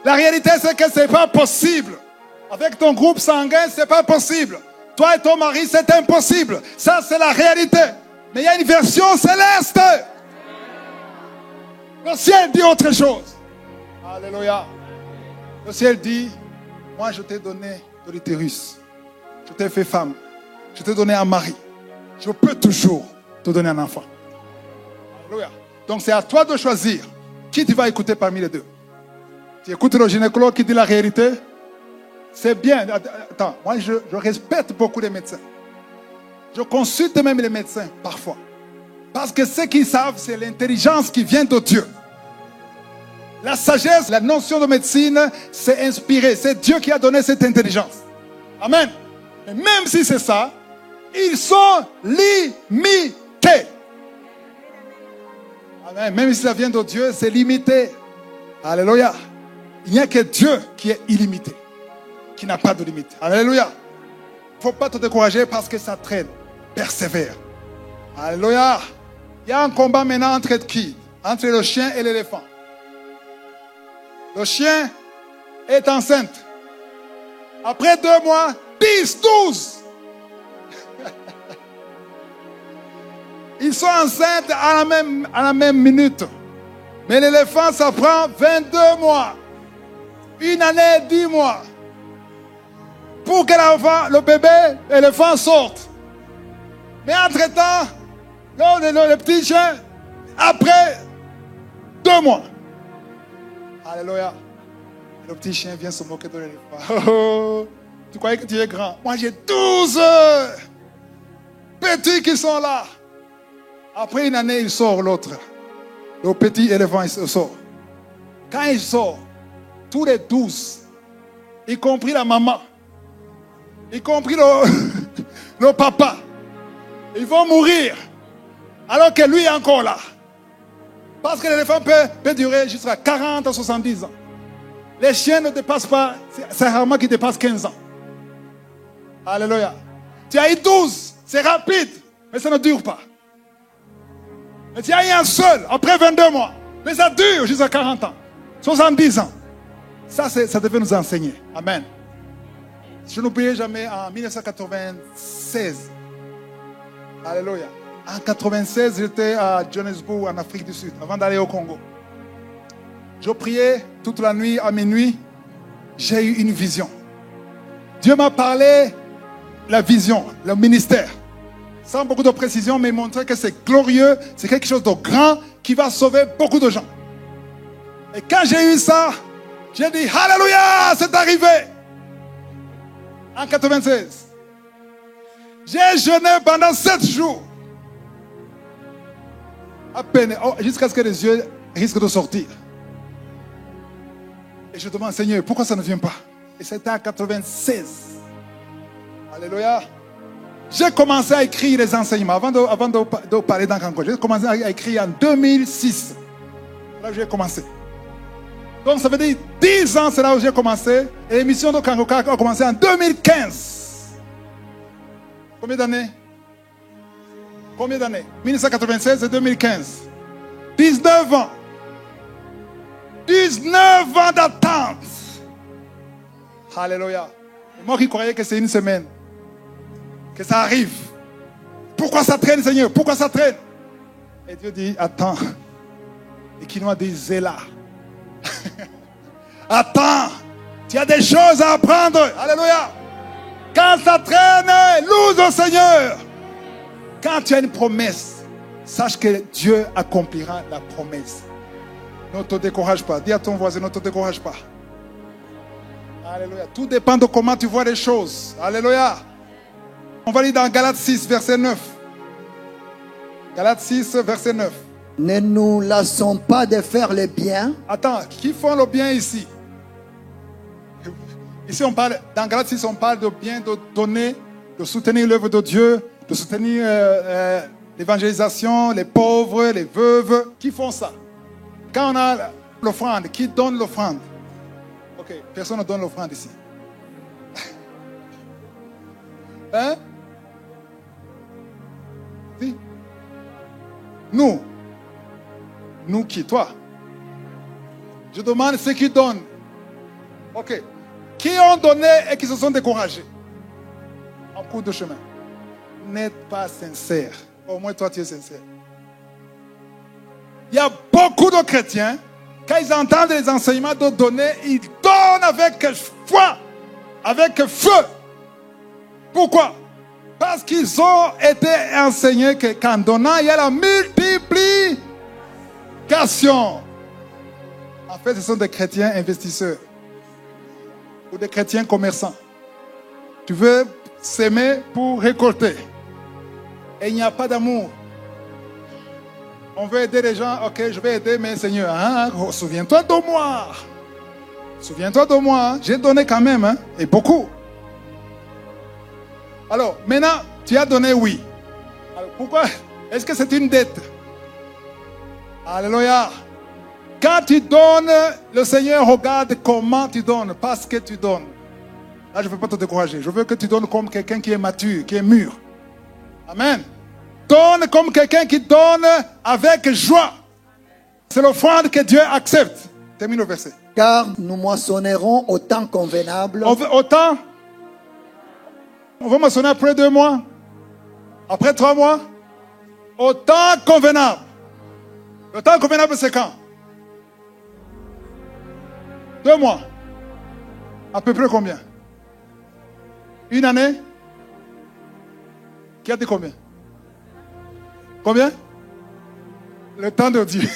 S1: La réalité, c'est que ce n'est pas possible. Avec ton groupe sanguin, ce n'est pas possible. Toi et ton mari, c'est impossible. Ça, c'est la réalité. Mais il y a une version céleste. Le ciel dit autre chose. Alléluia. Le ciel dit, moi je t'ai donné de l'utérus. Je t'ai fait femme. Je t'ai donné un mari. Je peux toujours te donner un enfant. Alléluia. Donc c'est à toi de choisir qui tu vas écouter parmi les deux. Tu écoutes le gynécologue qui dit la réalité. C'est bien. Attends, moi je respecte beaucoup les médecins. Je consulte même les médecins parfois. Parce que ce qu'ils savent, c'est l'intelligence qui vient de Dieu. La sagesse, la notion de médecine, c'est inspiré. C'est Dieu qui a donné cette intelligence. Amen. Mais même si c'est ça, ils sont limités. Amen. Même si ça vient de Dieu, c'est limité. Alléluia. Il n'y a que Dieu qui est illimité, qui n'a pas de limite. Alléluia. Il ne faut pas te décourager parce que ça traîne. Persévère. Alléluia. Il y a un combat maintenant entre qui? Entre le chien et l'éléphant. Le chien est enceinte. Après 2 mois, 10, 12. Ils sont enceintes à la même minute. Mais l'éléphant, ça prend 22 mois. 1 année, 10 mois. Pour que le bébé éléphant sorte. Mais entre-temps, le petit chien, après 2 mois. Alléluia. Le petit chien vient se moquer de l'éléphant. Oh, tu croyais que tu es grand? Moi, j'ai 12 petits qui sont là. Après 1 année, il sort l'autre. Le petit éléphant, il sort. Quand il sort, tous les 12, y compris la maman, y compris le papa, ils vont mourir. Alors que lui est encore là. Parce que l'éléphant peut durer jusqu'à 40 à 70 ans. Les chiens ne dépassent pas, c'est rarement qu'ils dépassent 15 ans. Alléluia. Tu as eu 12, c'est rapide, mais ça ne dure pas. Mais tu as eu un seul, après 22 mois, mais ça dure jusqu'à 40 ans, 70 ans. Ça devait nous enseigner. Amen. Je n'oublierai jamais en 1996. Alléluia. En 1996, j'étais à Johannesburg, en Afrique du Sud, avant d'aller au Congo. Je priais toute la nuit, à minuit. J'ai eu une vision. Dieu m'a parlé, la vision, le ministère. Sans beaucoup de précision, mais il montrait que c'est glorieux, c'est quelque chose de grand qui va sauver beaucoup de gens. Et quand j'ai eu ça, j'ai dit, Alléluia, c'est arrivé. En 1996. J'ai jeûné pendant 7 jours. À peine, jusqu'à ce que les yeux risquent de sortir. Et je demande, Seigneur, pourquoi ça ne vient pas? Et c'était en 1996. Alléluia. J'ai commencé à écrire les enseignements. Avant de parler dans Kanko, j'ai commencé à écrire en 2006. Là où j'ai commencé. Donc ça veut dire 10 ans, c'est là où j'ai commencé. Et l'émission de Kanko a commencé en 2015. Combien d'années? 1996 et 2015. 19 ans. 19 ans d'attente. Alléluia. Moi qui croyais que c'est 1 semaine. Que ça arrive. Pourquoi ça traîne, Seigneur? Pourquoi ça traîne? Et Dieu dit, attends. Et qui nous a dit, Zéla. Attends. Tu as des choses à apprendre. Alléluia. Quand ça traîne, loue au Seigneur. Quand tu as une promesse, sache que Dieu accomplira la promesse. Ne te décourage pas. Dis à ton voisin, ne te décourage pas. Alléluia. Tout dépend de comment tu vois les choses. Alléluia. On va lire dans Galates 6, verset 9. Galates 6, verset 9.
S2: Ne nous lassons pas de faire le bien.
S1: Attends, qui font le bien ici? Ici, on parle, dans Galates 6, on parle de bien, de donner, de soutenir l'œuvre de Dieu, de soutenir l'évangélisation, les pauvres, les veuves. Qui font ça? Quand on a l'offrande, qui donne l'offrande? Ok, personne ne donne l'offrande ici. Hein? Si? Nous. Nous qui? Toi? Je demande ceux qui donnent. Ok. Qui ont donné et qui se sont découragés en cours de chemin? N'êtes pas sincère. Au moins toi tu es sincère. Il y a beaucoup de chrétiens, quand ils entendent les enseignements de donner, ils donnent avec foi, avec feu. Pourquoi? Parce qu'ils ont été enseignés qu'en donnant, il y a la multiplication. En fait, ce sont des chrétiens investisseurs ou des chrétiens commerçants. Tu veux s'aimer pour récolter. Et il n'y a pas d'amour. On veut aider les gens. Ok, je vais aider, mais Seigneur, hein, souviens-toi de moi. Souviens-toi de moi. J'ai donné quand même, hein, et beaucoup. Alors, maintenant, tu as donné oui. Alors, pourquoi? Est-ce que c'est une dette? Alléluia. Quand tu donnes, le Seigneur regarde comment tu donnes, parce que tu donnes. Là, je ne veux pas te décourager. Je veux que tu donnes comme quelqu'un qui est mature, qui est mûr. Amen. Donne comme quelqu'un qui donne avec joie. C'est l'offrande que Dieu accepte. Termine le verset.
S2: Car nous moissonnerons au temps convenable.
S1: Au temps? On va moissonner après 2 mois? Après 3 mois? Au temps convenable. Le temps convenable, c'est quand? 2 mois. À peu près combien? 1 année? Qui a dit combien? Combien? Le temps de Dieu.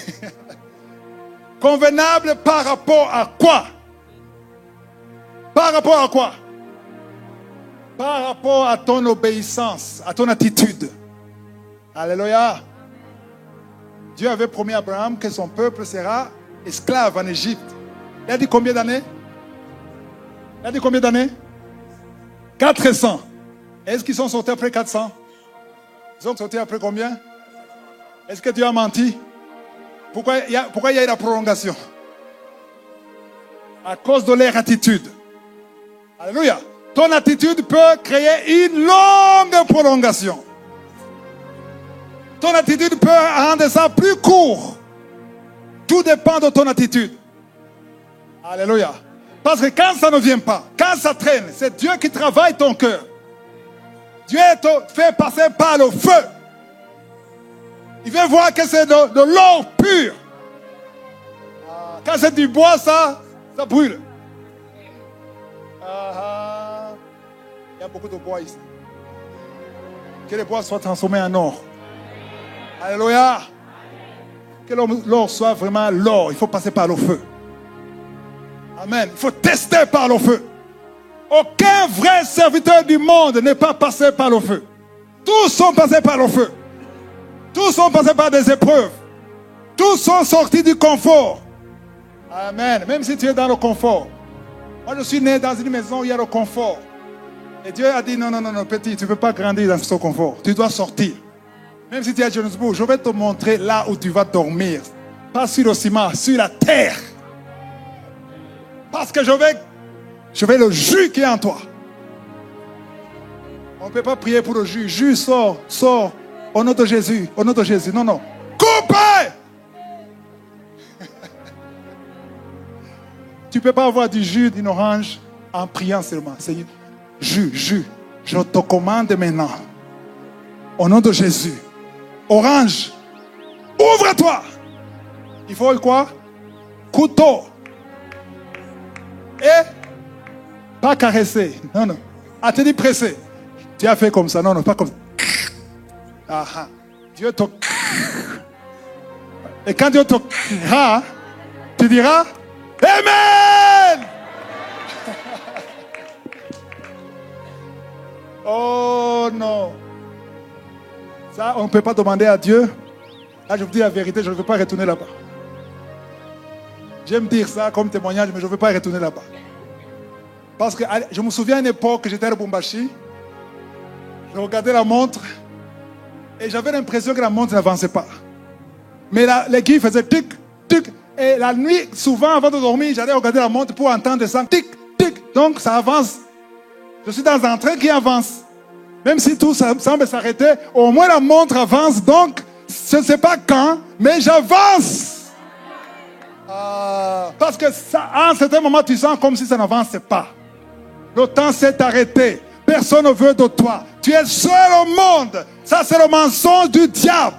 S1: Convenable par rapport à quoi? Par rapport à quoi? Par rapport à ton obéissance, à ton attitude. Alléluia. Dieu avait promis à Abraham que son peuple sera esclave en Égypte. Il a dit combien d'années? Il a dit combien d'années? 400. Est-ce qu'ils sont sortis après 400? Ils sont sortis après combien? Est-ce que Dieu a menti? Pourquoi il y a eu la prolongation? À cause de leur attitude. Alléluia. Ton attitude peut créer une longue prolongation. Ton attitude peut rendre ça plus court. Tout dépend de ton attitude. Alléluia. Parce que quand ça ne vient pas, quand ça traîne, c'est Dieu qui travaille ton cœur. Dieu te fait passer par le feu. Il veut voir que c'est de l'or pur. Quand c'est du bois, ça brûle. Il y a beaucoup de bois ici. Que le bois soit transformé en or. Alléluia. Que l'or soit vraiment l'or. Il faut passer par le feu. Amen. Il faut tester par le feu. Aucun vrai serviteur du monde n'est pas passé par le feu. Tous sont passés par le feu. Tous sont passés par des épreuves. Tous sont sortis du confort. Amen. Même si tu es dans le confort. Moi, je suis né dans une maison où il y a le confort. Et Dieu a dit, non, petit, tu ne peux pas grandir dans ce confort. Tu dois sortir. Même si tu es à Johannesburg, je vais te montrer là où tu vas dormir. Pas sur le ciment, sur la terre. Parce que je vais le jus qui est en toi. On ne peut pas prier pour le jus. Jus, sors. Au nom de Jésus. Au nom de Jésus. Non. Coupez! Tu ne peux pas avoir du jus d'une orange en priant seulement. Seigneur, jus. Je te commande maintenant. Au nom de Jésus. Orange. Ouvre-toi. Il faut quoi? Couteau. Et pas caresser. Non. Ah, tu dis presser. Tu as fait comme ça. Non, pas comme ça. Dieu te... Et quand Dieu te... diras Amen. Oh non. Ça, on ne peut pas demander à Dieu. Là, je vous dis la vérité, je ne veux pas retourner là-bas. J'aime dire ça comme témoignage, mais je ne veux pas retourner là-bas. Parce que je me souviens à une époque, j'étais à Lubumbashi. Je regardais la montre et j'avais l'impression que la montre n'avançait pas. Mais l'aiguille faisait tic, tic. Et la nuit, souvent avant de dormir, j'allais regarder la montre pour entendre ça, tic, tic. Donc ça avance. Je suis dans un train qui avance. Même si tout semble s'arrêter, au moins la montre avance. Donc, je ne sais pas quand, mais j'avance. Parce que à un certain moment, tu sens comme si ça n'avançait pas. Le temps s'est arrêté. Personne ne veut de toi. Tu es seul au monde. Ça, c'est le mensonge du diable.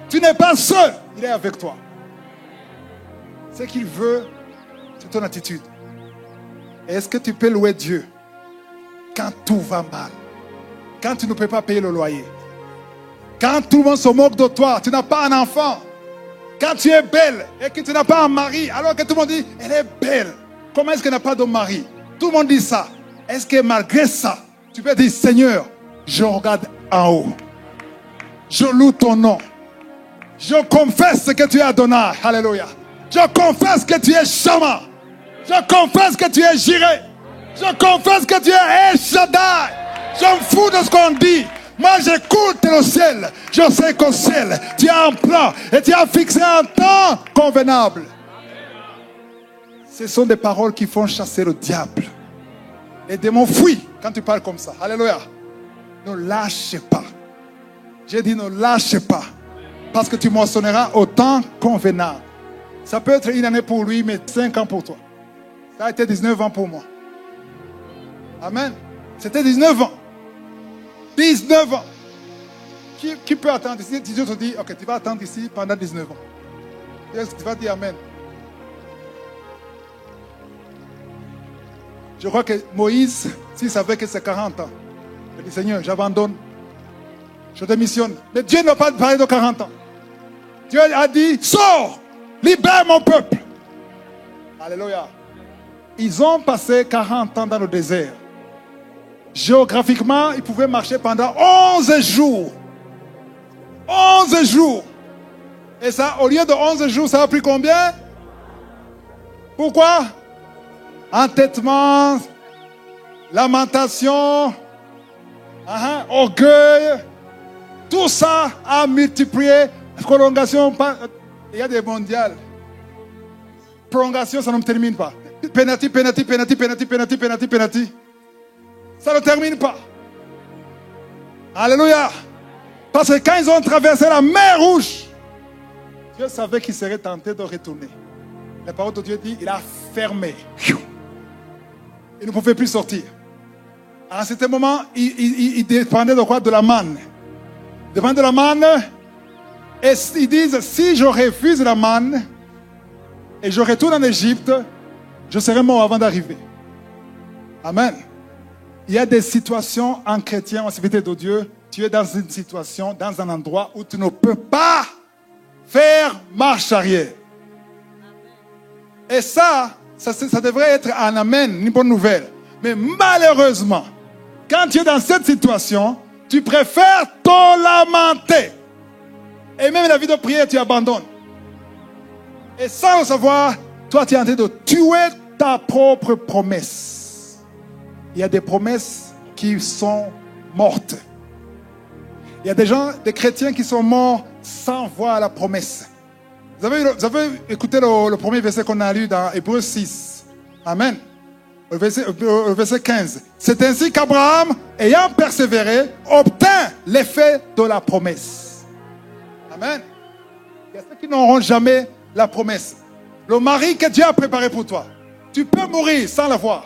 S1: Tu n'es pas seul. Il est avec toi. Ce qu'il veut, c'est ton attitude. Est-ce que tu peux louer Dieu quand tout va mal? Quand tu ne peux pas payer le loyer? Quand tout le monde se moque de toi, tu n'as pas un enfant? Quand tu es belle et que tu n'as pas un mari, alors que tout le monde dit, elle est belle. Comment est-ce qu'elle n'a pas de mari? Tout le monde dit ça. Est-ce que malgré ça, tu peux dire, Seigneur, je regarde en haut. Je loue ton nom. Je confesse que tu es Adonai. Alléluia. Je confesse que tu es Shama. Je confesse que tu es Jireh. Je confesse que tu es El Shaddai. Je me fous de ce qu'on dit. Moi, j'écoute le ciel. Je sais qu'au ciel, tu as un plan et tu as fixé un temps convenable. Ce sont des paroles qui font chasser le diable. Les démons fuient quand tu parles comme ça. Alléluia. Ne lâchez pas. J'ai dit ne lâchez pas. Parce que tu moissonneras au temps convenable. Ça peut être une année pour lui, mais 5 ans pour toi. Ça a été 19 ans pour moi. Amen. C'était 19 ans. 19 ans. Qui peut attendre ici? Dieu te dit, ok, tu vas attendre ici pendant 19 ans. Tu vas dire Amen. Je crois que Moïse, s'il savait que c'est 40 ans, il dit, Seigneur, j'abandonne. Je démissionne. Mais Dieu n'a pas parlé de 40 ans. Dieu a dit, sors, libère mon peuple. Alléluia. Ils ont passé 40 ans dans le désert. Géographiquement, ils pouvaient marcher pendant 11 jours. 11 jours. Et ça, au lieu de 11 jours, ça a pris combien? Pourquoi? Entêtement, lamentation, orgueil. Tout ça a multiplié. Prolongation, il y a des mondiales. Prolongation, ça ne termine pas. Penalty, penalty, penalty, penalty, penalty, penalty, penalty. Ça ne termine pas. Alléluia. Parce que quand ils ont traversé la mer Rouge, Dieu savait qu'ils seraient tentés de retourner. La parole de Dieu dit, il a fermé. Ils ne pouvaient plus sortir. À un certain moment, ils dépendaient de quoi? De la manne. Ils dépendaient de la manne. Et ils disent, si je refuse la manne et je retourne en Égypte, je serai mort avant d'arriver. Amen. Il y a des situations en chrétien, en civilité de Dieu. Tu es dans une situation, dans un endroit où tu ne peux pas faire marche arrière. Et ça devrait être un amen, une bonne nouvelle. Mais malheureusement, quand tu es dans cette situation, tu préfères te lamenter. Et même la vie de prière, tu abandonnes. Et sans le savoir, toi, tu es en train de tuer ta propre promesse. Il y a des promesses qui sont mortes. Il y a des gens, des chrétiens qui sont morts sans voir la promesse. Vous avez écouté le premier verset qu'on a lu dans Hébreux 6. Amen. Le verset 15. C'est ainsi qu'Abraham, ayant persévéré, obtint l'effet de la promesse. Amen. Il y a ceux qui n'auront jamais la promesse. Le mari que Dieu a préparé pour toi, tu peux mourir sans l'avoir.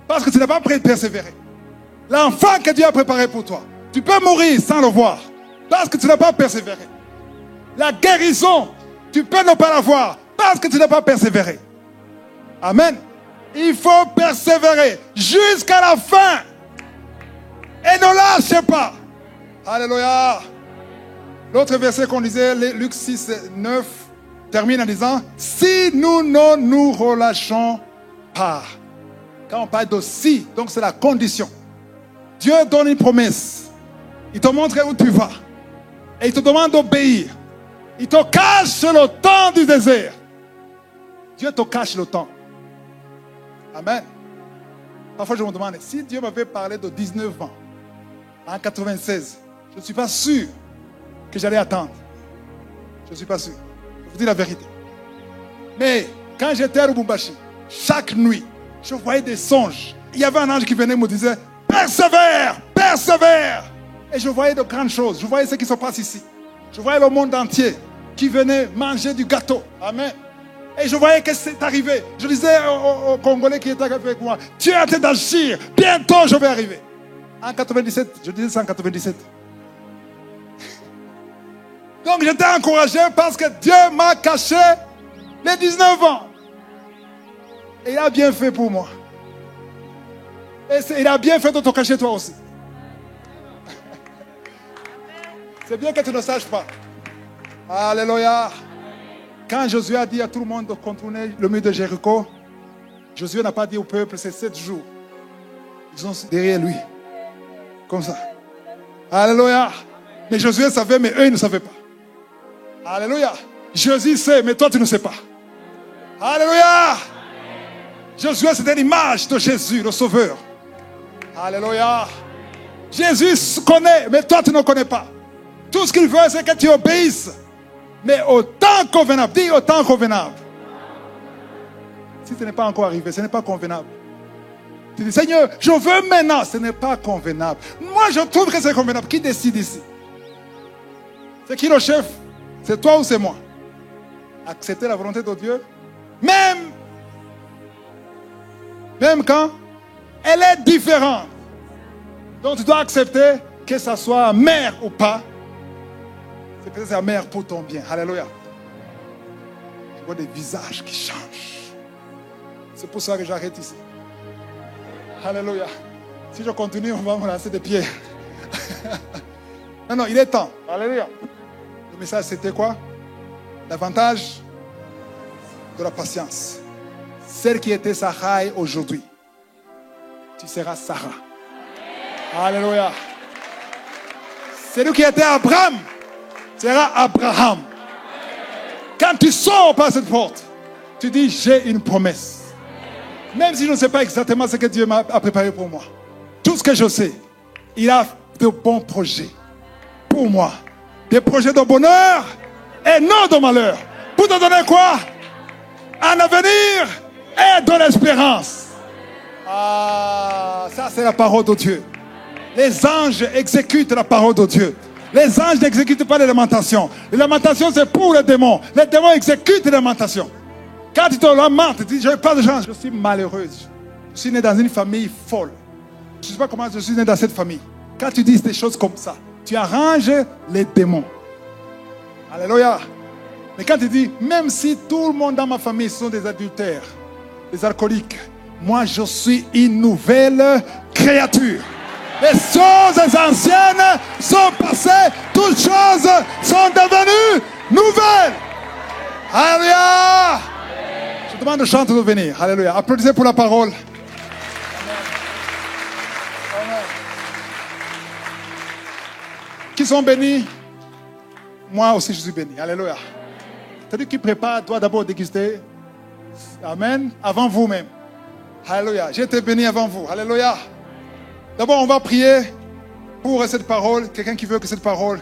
S1: Parce que tu n'as pas persévéré. L'enfant que Dieu a préparé pour toi, tu peux mourir sans le voir. Parce que tu n'as pas persévéré. La guérison, tu peux ne pas l'avoir. Parce que tu n'as pas persévéré. Amen. Il faut persévérer jusqu'à la fin. Et ne lâchez pas. Alléluia. L'autre verset qu'on lisait, Luc 6, 9, termine en disant, si nous ne nous relâchons pas. Quand on parle de si, donc c'est la condition. Dieu donne une promesse. Il te montre où tu vas. Et il te demande d'obéir. Il te cache le temps du désert. Dieu te cache le temps. Amen. Parfois je me demande, si Dieu m'avait parlé de 19 ans, en 96, je ne suis pas sûr que j'allais attendre. Je ne suis pas sûr. Je vous dis la vérité. Mais quand j'étais à Lubumbashi, chaque nuit, je voyais des songes. Il y avait un ange qui venait et me disait, persévère, persévère. Et je voyais de grandes choses. Je voyais ce qui se passe ici. Je voyais le monde entier qui venait manger du gâteau. Amen. Et je voyais que c'est arrivé. Je disais aux Congolais qui étaient avec moi, Dieu est en train d'agir. Bientôt, je vais arriver. En 97, je disais ça en 97. Donc j'étais encouragé parce que Dieu m'a caché les 19 ans. Et il a bien fait pour moi. Et il a bien fait de te cacher toi aussi. C'est bien que tu ne saches pas. Alléluia. Quand Josué a dit à tout le monde de contourner le mur de Jéricho, Josué n'a pas dit au peuple, c'est 7 jours. Ils sont derrière lui. Comme ça. Alléluia. Mais Josué savait, mais eux, ils ne savaient pas. Alléluia. Jésus sait, mais toi, tu ne sais pas. Alléluia. Josué, c'est une image de Jésus, le Sauveur. Alléluia. Jésus connaît, mais toi, tu ne connais pas. Tout ce qu'il veut, c'est que tu obéisses. Mais au temps convenable. Dis au temps convenable. Si ce n'est pas encore arrivé, ce n'est pas convenable. Tu dis, Seigneur, je veux maintenant. Ce n'est pas convenable. Moi, je trouve que c'est convenable. Qui décide ici? C'est qui le chef? C'est toi ou c'est moi? Accepter la volonté de Dieu. Même quand elle est différente. Donc tu dois accepter que ça soit amer ou pas. C'est peut-être amer pour ton bien. Alléluia. Je vois des visages qui changent. C'est pour ça que j'arrête ici. Alléluia. Si je continue, on va me lancer des pieds. Non, il est temps. Alléluia. Le message, c'était quoi? L'avantage de la patience. Celle qui était Sarah aujourd'hui, tu seras Sarah. Alléluia. Celui qui était Abraham sera Abraham. Quand tu sors par cette porte, tu dis, j'ai une promesse. Même si je ne sais pas exactement ce que Dieu m'a préparé pour moi. Tout ce que je sais, il a de bons projets pour moi. Des projets de bonheur et non de malheur. Pour te donner quoi? Un avenir et de l'espérance. Ah, ça c'est la parole de Dieu. Les anges exécutent la parole de Dieu. Les anges n'exécutent pas les lamentations. Les lamentations, c'est pour les démons. Les démons exécutent les lamentations. Quand tu te lamentes, tu dis, je n'ai pas de chance. Je suis malheureuse. Je suis né dans une famille folle. Je ne sais pas comment je suis né dans cette famille. Quand tu dis des choses comme ça, tu arranges les démons. Alléluia. Mais quand tu dis, même si tout le monde dans ma famille sont des adultères, des alcooliques, moi je suis une nouvelle créature. Les choses anciennes sont passées, toutes choses sont devenues nouvelles. Alléluia. Je demande au chanteur de venir. Alléluia. Applaudissez pour la parole. Amen. Amen. Qui sont bénis? Moi aussi je suis béni. Alléluia. Celui qui prépare doit d'abord déguster. Amen. Avant vous-même. Alléluia. J'ai été béni avant vous. Alléluia. D'abord, on va prier pour cette parole. Quelqu'un qui veut que cette parole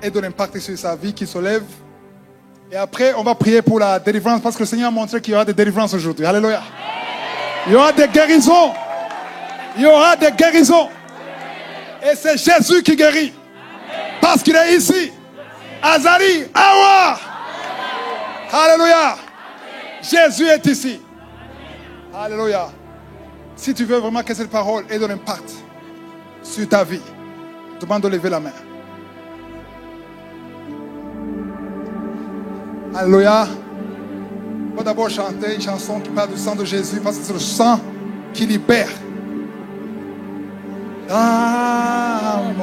S1: ait de l'impact sur sa vie, qui se lève. Et après, on va prier pour la délivrance parce que le Seigneur a montré qu'il y aura des délivrances aujourd'hui. Alléluia. Il y aura des guérisons. Il y aura des guérisons. Et c'est Jésus qui guérit. Parce qu'il est ici. Azali, Awa. Alléluia. Jésus est ici. Alléluia. Si tu veux vraiment que cette parole ait de l'impact sur ta vie, je te demande de lever la main. Alléluia. On va d'abord chanter une chanson qui parle du sang de Jésus parce que c'est le sang qui libère. Amour.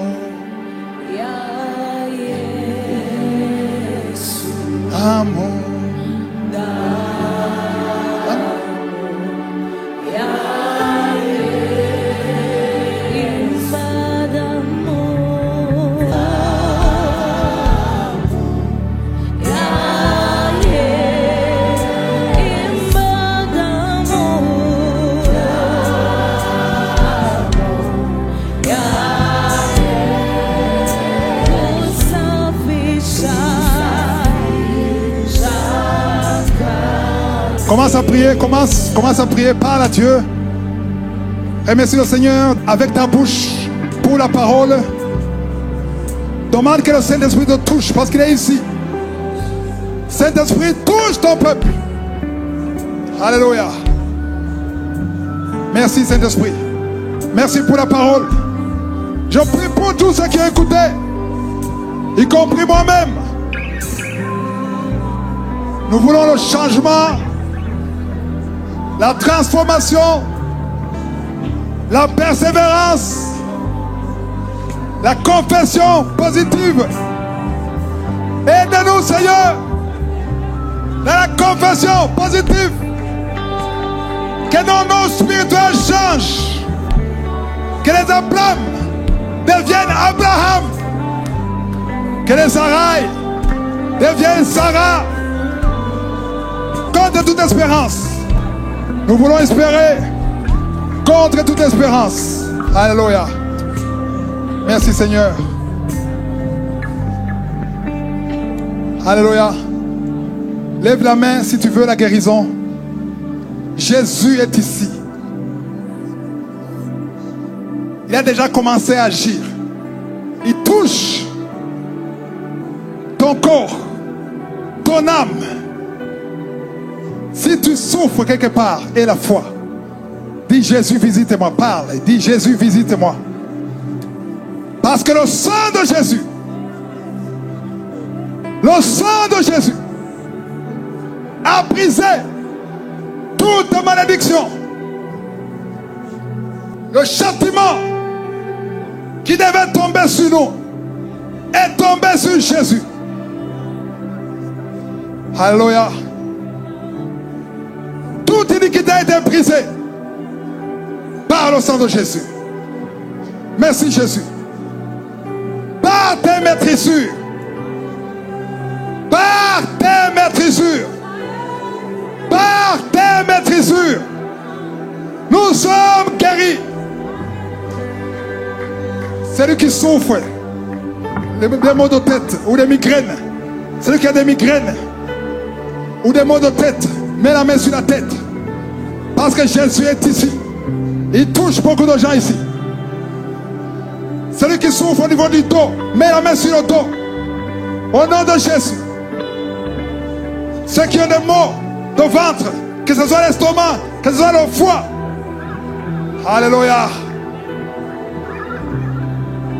S1: Amour. Commence à prier, commence à prier, parle à Dieu. Remercie le Seigneur avec ta bouche pour la parole. Demande que le Saint-Esprit te touche parce qu'il est ici. Saint-Esprit, touche ton peuple. Alléluia. Merci Saint-Esprit. Merci pour la parole. Je prie pour tous ceux qui ont écouté, y compris moi-même. Nous voulons le changement, la transformation, la persévérance, la confession positive. Aide-nous, Seigneur, dans la confession positive. Que nos noms spirituels changent. Que les Abraham deviennent Abraham. Que les Sarai deviennent Sarah. Contre toute espérance. Nous voulons espérer contre toute espérance. Alléluia. Merci Seigneur. Alléluia. Lève la main si tu veux la guérison. Jésus est ici. Il a déjà commencé à agir. Il touche ton corps, ton âme. Si tu souffres quelque part, et la foi, dis Jésus visite-moi, parle, dis Jésus visite-moi. Parce que le sang de Jésus, a brisé toute malédiction. Le châtiment qui devait tomber sur nous est tombé sur Jésus. Alléluia. Toute iniquité a été brisée par le sang de Jésus. Merci Jésus. Par tes maîtrisures. Par tes maîtrisures. Par tes maîtrisures. Nous sommes guéris. Celui qui souffre des maux de tête ou des migraines. Celui qui a des migraines ou des maux de tête, mets la main sur la tête. Parce que Jésus est ici. Il touche beaucoup de gens ici. Celui qui souffre au niveau du dos, mets la main sur le dos. Au nom de Jésus. Ceux qui ont des maux de ventre, que ce soit l'estomac, que ce soit le foie. Alléluia.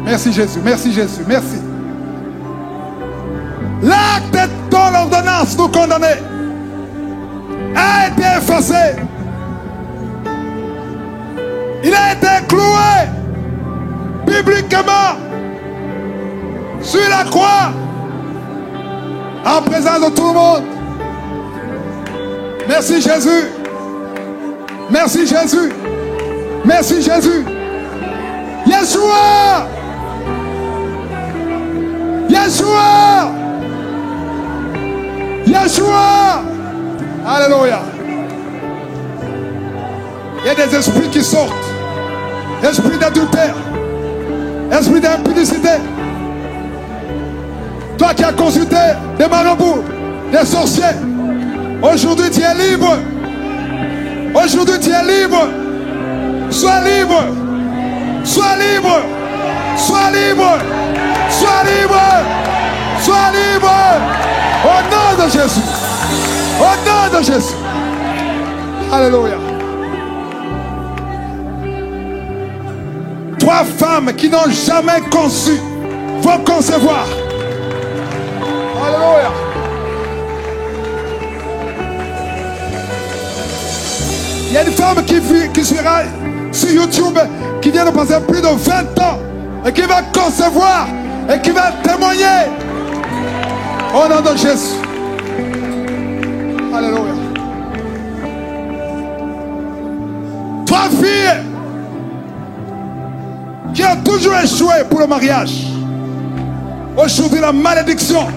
S1: Merci Jésus, merci Jésus, merci. L'acte dont l'ordonnance nous condamnait a été effacé. Il a été cloué bibliquement sur la croix en présence de tout le monde. Merci Jésus. Merci Jésus. Merci Jésus. Yeshua. Yeshua. Yeshua. Alléluia. Il y a des esprits qui sortent. Esprit d'adultère. Esprit d'impudicité. Toi qui as consulté des marabouts, des sorciers, aujourd'hui tu es libre. Aujourd'hui tu es libre. Sois libre. Sois libre. Sois libre. Sois libre. Sois libre. Au nom de Jésus. Au nom de Jésus. Alléluia. 3 femmes qui n'ont jamais conçu vont concevoir. Alléluia. Il y a une femme qui sera sur YouTube, qui vient de passer plus de 20 ans et qui va concevoir et qui va témoigner au nom de Jésus. Alléluia. 3 filles qui ont toujours échoué pour le mariage. Aujourd'hui, la malédiction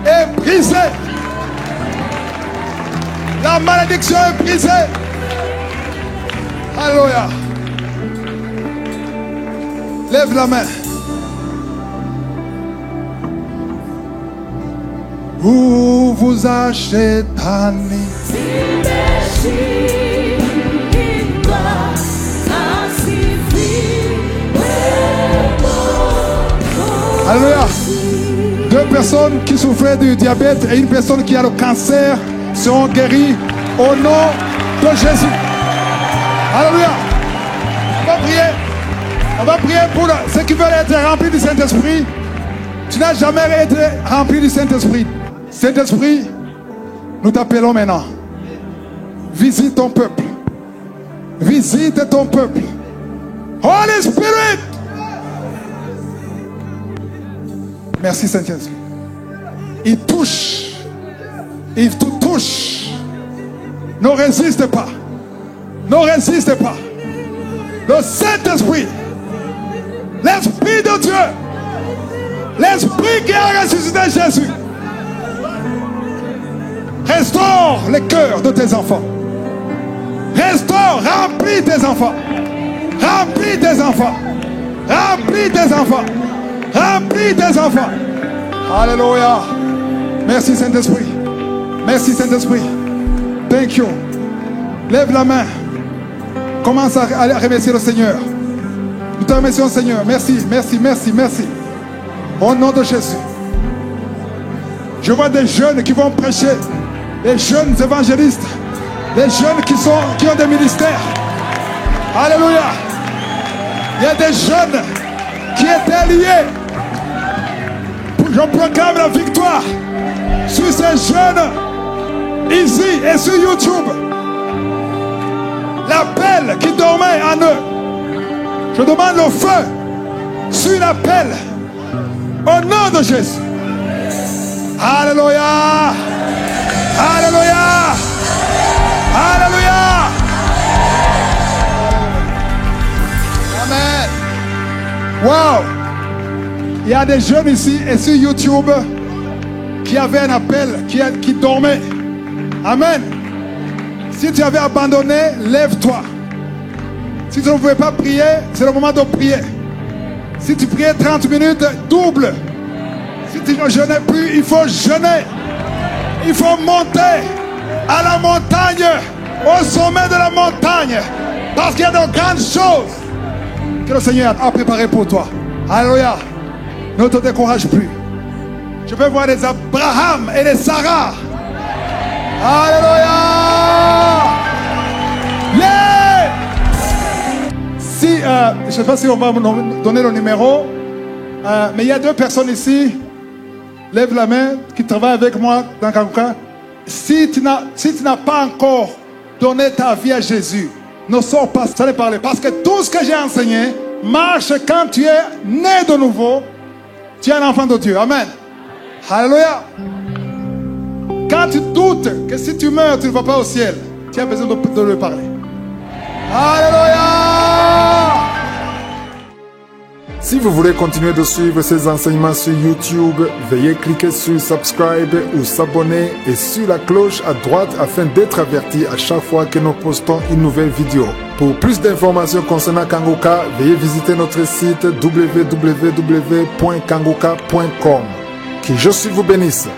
S1: est brisée. La malédiction est brisée. Alléluia. Lève la main. Où vous achetez Tani. Alléluia. 2 personnes qui souffraient du diabète et une personne qui a le cancer seront guéries au nom de Jésus. Alléluia. On va prier. On va prier pour ceux qui veulent être remplis du Saint-Esprit. Tu n'as jamais été rempli du Saint-Esprit. Saint-Esprit, nous t'appelons maintenant. Visite ton peuple. Visite ton peuple. Holy Spirit. Merci Saint-Esprit. Il touche. Il te touche. Ne résiste pas. Ne résiste pas. Le Saint-Esprit. L'Esprit de Dieu. L'Esprit qui a ressuscité Jésus. Restaure le cœur de tes enfants. Restaure, remplis tes enfants. Remplis tes enfants. Remplis tes enfants. Remplis tes enfants. Alléluia. Merci Saint-Esprit. Merci Saint-Esprit. Thank you. Lève la main. Commence à remercier le Seigneur. Nous te remercions Seigneur. Merci, merci, merci, merci. Au nom de Jésus. Je vois des jeunes qui vont prêcher. Des jeunes évangélistes. Des jeunes qui ont des ministères. Alléluia. Il y a des jeunes qui étaient liés. Je proclame la victoire sur ces jeunes ici et sur YouTube. L'appel qui dormait en eux. Je demande le feu sur l'appel au nom de Jésus. Alléluia. Alléluia. Alléluia. Amen. Wow. Il y a des jeunes ici et sur YouTube qui avaient un appel, qui dormaient. Amen. Si tu avais abandonné, lève-toi. Si tu ne pouvais pas prier, c'est le moment de prier. Si tu priais 30 minutes, double. Si tu ne jeûnais plus, il faut jeûner. Il faut monter à la montagne, au sommet de la montagne. Parce qu'il y a de grandes choses que le Seigneur a préparées pour toi. Alléluia. Ne te décourage plus. Je peux voir des Abraham et des Sarah. Alléluia. Yeah. Si, je ne sais pas si on va me donner le numéro, mais il y a 2 personnes ici. Lève la main qui travaillent avec moi dans Kanguka. Si tu n'as pas encore donné ta vie à Jésus, ne sors pas sans les parler. Parce que tout ce que j'ai enseigné marche quand tu es né de nouveau. Tu es un enfant de Dieu. Amen. Alléluia. Quand tu doutes que si tu meurs, tu ne vas pas au ciel, tu as besoin de lui parler. Alléluia.
S3: Si vous voulez continuer de suivre ces enseignements sur YouTube, veuillez cliquer sur Subscribe ou s'abonner et sur la cloche à droite afin d'être averti à chaque fois que nous postons une nouvelle vidéo. Pour plus d'informations concernant Kanguka, veuillez visiter notre site www.kanguka.com. Que Jésus vous bénisse.